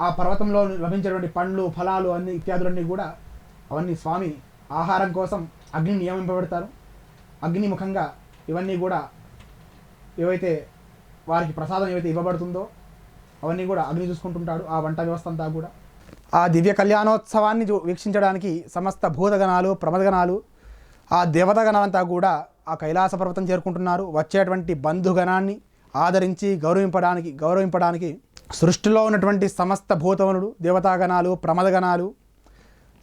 Speaker 1: ఆ పర్వతంలో లభించేటువంటి పండ్లు, ఫలాలు అన్ని ఇత్యాదులన్నీ కూడా అవన్నీ స్వామి ఆహారం కోసం అగ్ని నియమింపబడతారు. అగ్ని ముఖంగా ఇవన్నీ కూడా ఏవైతే వారికి ప్రసాదం ఏవైతే ఇవ్వబడుతుందో అవన్నీ కూడా అగ్ని చూసుకుంటుంటాడు. ఆ వంట వ్యవస్థ అంతా కూడా ఆ దివ్య కళ్యాణోత్సవాన్ని వీక్షించడానికి సమస్త భూతగణాలు, ప్రమదగణాలు, ఆ దేవతగణాలంతా కూడా ఆ కైలాస పర్వతం చేరుకుంటున్నారు. వచ్చేటువంటి బంధుగణాన్ని ఆదరించి గౌరవింపడానికి సృష్టిలో ఉన్నటువంటి సమస్త భూతములు, దేవతాగణాలు, ప్రమదగణాలు,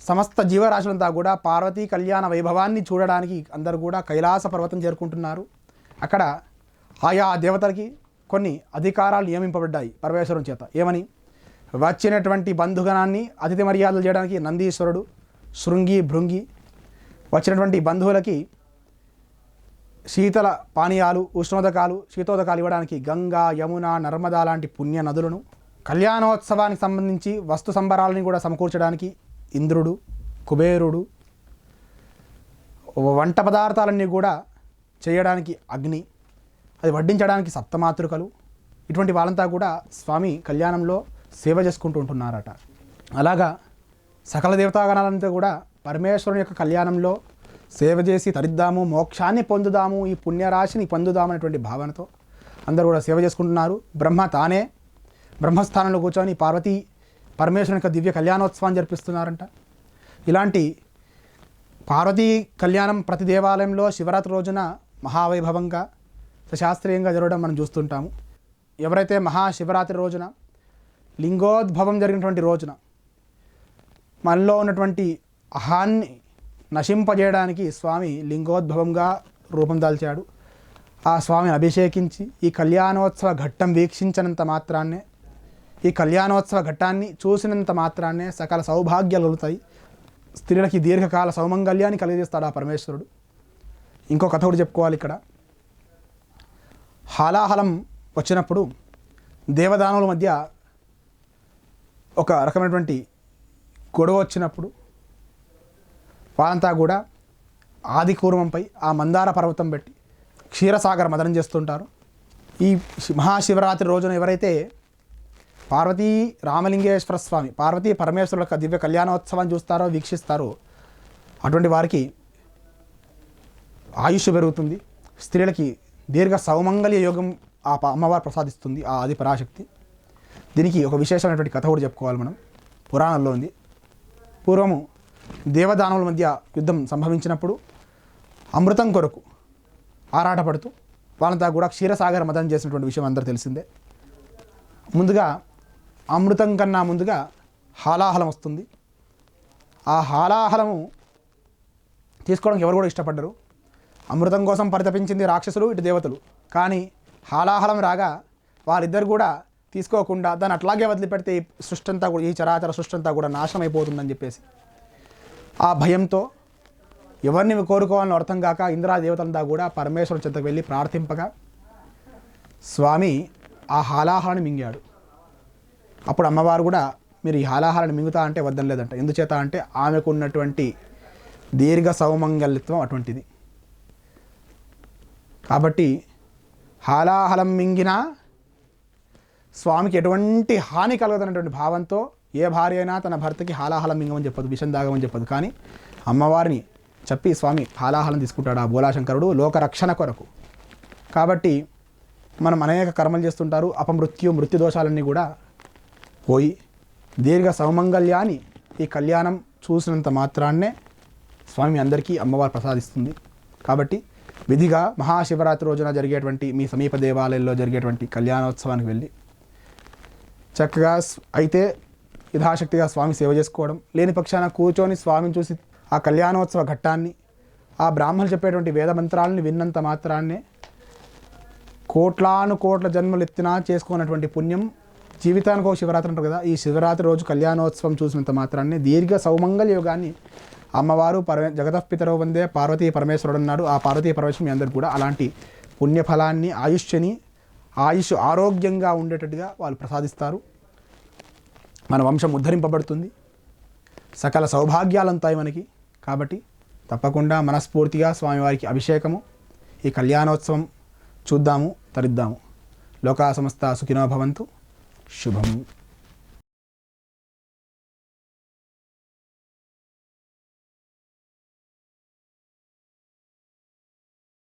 Speaker 1: సమస్త జీవరాశులంతా కూడా పార్వతీ కళ్యాణ వైభవాన్ని చూడడానికి అందరూ కూడా కైలాస పర్వతం చేరుకుంటున్నారు. అక్కడ ఆయా దేవతలకి కొన్ని అధికారాలు నియమింపబడ్డాయి పరమేశ్వరుని చేత. ఏమని? వచ్చినటువంటి బంధుగణాన్ని అతిథి మర్యాదలు చేయడానికి నందీశ్వరుడు, శృంగి, భృంగి, వచ్చినటువంటి బంధువులకి శీతల పానీయాలు, ఉష్ణోదకాలు, శీతోదకాలు ఇవ్వడానికి గంగా, యమున, నర్మదా లాంటి పుణ్య నదులను, కళ్యాణోత్సవానికి సంబంధించి వస్తు సంబరాలని కూడా సమకూర్చడానికి ఇంద్రుడు, కుబేరుడు, వంట పదార్థాలన్నీ కూడా చేయడానికి అగ్ని, అది వడ్డించడానికి సప్తమాతృకలు, ఇటువంటి వాళ్ళంతా కూడా స్వామి కళ్యాణంలో సేవ చేసుకుంటూ ఉంటున్నారట. అలాగా సకల దేవతాగణాలంతా కూడా పరమేశ్వరుని యొక్క కళ్యాణంలో సేవ చేసి తరిద్దాము, మోక్షాన్ని పొందుదాము, ఈ పుణ్యరాశిని పొందుదాము అనేటువంటి భావనతో అందరూ కూడా సేవ చేసుకుంటున్నారు. బ్రహ్మ తానే బ్రహ్మస్థానంలో కూర్చొని పార్వతీ పరమేశ్వరుని యొక్క దివ్య కళ్యాణోత్సవాన్ని జరిపిస్తున్నారంట. ఇలాంటి పార్వతీ కళ్యాణం ప్రతి దేవాలయంలో శివరాత్రి రోజున మహావైభవంగా శాస్త్రీయంగా జరగడం మనం చూస్తుంటాము. ఎవరైతే మహాశివరాత్రి రోజున లింగోద్భవం జరిగినటువంటి రోజున మనలో ఉన్నటువంటి అహాన్ని నశింపజేయడానికి స్వామి లింగోద్భవంగా రూపం దాల్చాడు. ఆ స్వామిని అభిషేకించి ఈ కళ్యాణోత్సవ ఘట్టం వీక్షించినంత మాత్రాన్నే, ఈ కళ్యాణోత్సవ ఘట్టాన్ని చూసినంత మాత్రాన్నే సకల సౌభాగ్యాలు కలుగుతాయి. స్త్రీలకి దీర్ఘకాల సౌమంగళ్యాన్ని కలిగజేస్తాడు ఆ పరమేశ్వరుడు. ఇంకో కథ కూడా చెప్పుకోవాలి ఇక్కడ. హాలాహలం వచ్చినప్పుడు దేవదానవుల మధ్య ఒక రకమైనటువంటి గొడవ వచ్చినప్పుడు వాళ్ళంతా కూడా ఆది కూర్మంపై ఆ మందార పర్వతం పెట్టి క్షీరసాగర మదనం చేస్తుంటారు. ఈ మహాశివరాత్రి రోజున ఎవరైతే పార్వతీ రామలింగేశ్వర స్వామి, పార్వతీ పరమేశ్వరుల యొక్క దివ్య కళ్యాణోత్సవాన్ని చూస్తారో, వీక్షిస్తారో అటువంటి వారికి ఆయుష్ పెరుగుతుంది. స్త్రీలకి దీర్ఘ సౌమంగళ్య యోగం ఆ అమ్మవారు ప్రసాదిస్తుంది, ఆ ఆది పరాశక్తి. దీనికి ఒక విశేషమైనటువంటి కథ కూడా చెప్పుకోవాలి మనం. పురాణంలో ఉంది. పూర్వము దేవదానవుల మధ్య యుద్ధం సంభవించినప్పుడు అమృతం కొరకు ఆరాటపడుతూ వాళ్ళంతా కూడా క్షీరసాగర మదనం చేసినటువంటి విషయం అందరూ తెలిసిందే. ముందుగా అమృతం కన్నా ముందుగా హాలాహలం వస్తుంది. ఆ హాలాహలము తీసుకోవడానికి ఎవరు కూడా ఇష్టపడ్డరు. అమృతం కోసం పరితపించింది రాక్షసులు, ఇటు దేవతలు. కానీ హాలాహలం రాగా వారిద్దరు కూడా తీసుకోకుండా దాన్ని అట్లాగే వదిలిపెడితే ఈ సృష్టి అంతా కూడా, ఈ చరాచర సృష్టి అంతా కూడా నాశనం అయిపోతుందని చెప్పేసి ఆ భయంతో ఎవరిని కోరుకోవాలని అర్థం కాక ఇంద్రాదేవతలంతా కూడా పరమేశ్వరుని చెంతకు వెళ్ళి ప్రార్థింపగా స్వామి ఆ హాలాహారాన్ని మింగాడు. అప్పుడు అమ్మవారు కూడా మీరు ఈ హాలాహారాన్ని మింగుతా అంటే వద్దని లేదంట. ఎందుచేత అంటే ఆమెకు ఉన్నటువంటి దీర్ఘ సౌమంగల్యత్వం అటువంటిది. కాబట్టి హాలాహలం మింగినా స్వామికి ఎటువంటి హాని కలగదన్నటువంటి భావంతో ఏ భార్య అయినా తన భర్తకి హాలాహలం మింగమని చెప్పదు, విషం దాగమని చెప్పదు. కానీ అమ్మవారిని చెప్పి స్వామి హాలాహలం తీసుకుంటాడు ఆ బోలాశంకరుడు లోకరక్షణ కొరకు. కాబట్టి మనం అనేక కర్మలు చేస్తుంటారు. మృత్యు దోషాలన్నీ కూడా పోయి దీర్ఘ సౌమంగళ్యాన్ని ఈ కళ్యాణం చూసినంత మాత్రాన్నే స్వామి అందరికీ అమ్మవారు ప్రసాదిస్తుంది. కాబట్టి విధిగా మహాశివరాత్రి రోజున జరిగేటువంటి మీ సమీప దేవాలయంలో జరిగేటువంటి కళ్యాణోత్సవానికి వెళ్ళి చక్కగా అయితే యథాశక్తిగా స్వామి సేవ చేసుకోవడం, లేని పక్షాన కూర్చొని స్వామిని చూసి ఆ కళ్యాణోత్సవ ఘట్టాన్ని, ఆ బ్రాహ్మణులు చెప్పేటువంటి వేద మంత్రాలను విన్నంత మాత్రాన్నే కోట్ల జన్మలు ఎత్తినా చేసుకున్నటువంటి పుణ్యం జీవితానికి ఒక శివరాత్రి అంటారు కదా, ఈ శివరాత్రి రోజు కళ్యాణోత్సవం చూసినంత మాత్రాన్ని దీర్ఘ సౌమంగళ్య యోగాన్ని అమ్మవారు జగతఃపితరో వందే పార్వతీ పరమేశ్వరుడు అన్నాడు. ఆ పార్వతీ పరమేశ్వరుడు మీ అందరూ కూడా అలాంటి పుణ్యఫలాన్ని, ఆయుష్ ఆరోగ్యంగా ఉండేటట్టుగా వాళ్ళు ప్రసాదిస్తారు. మన వంశం ఉద్ధరింపబడుతుంది, సకల సౌభాగ్యాలు ఉంటాయి మనకి. కాబట్టి తప్పకుండా మనస్ఫూర్తిగా స్వామివారికి అభిషేకము, ఈ కళ్యాణోత్సవం చూద్దాము, తరిద్దాము. లోకా సమస్త సుఖినో భవంతు. శుభం.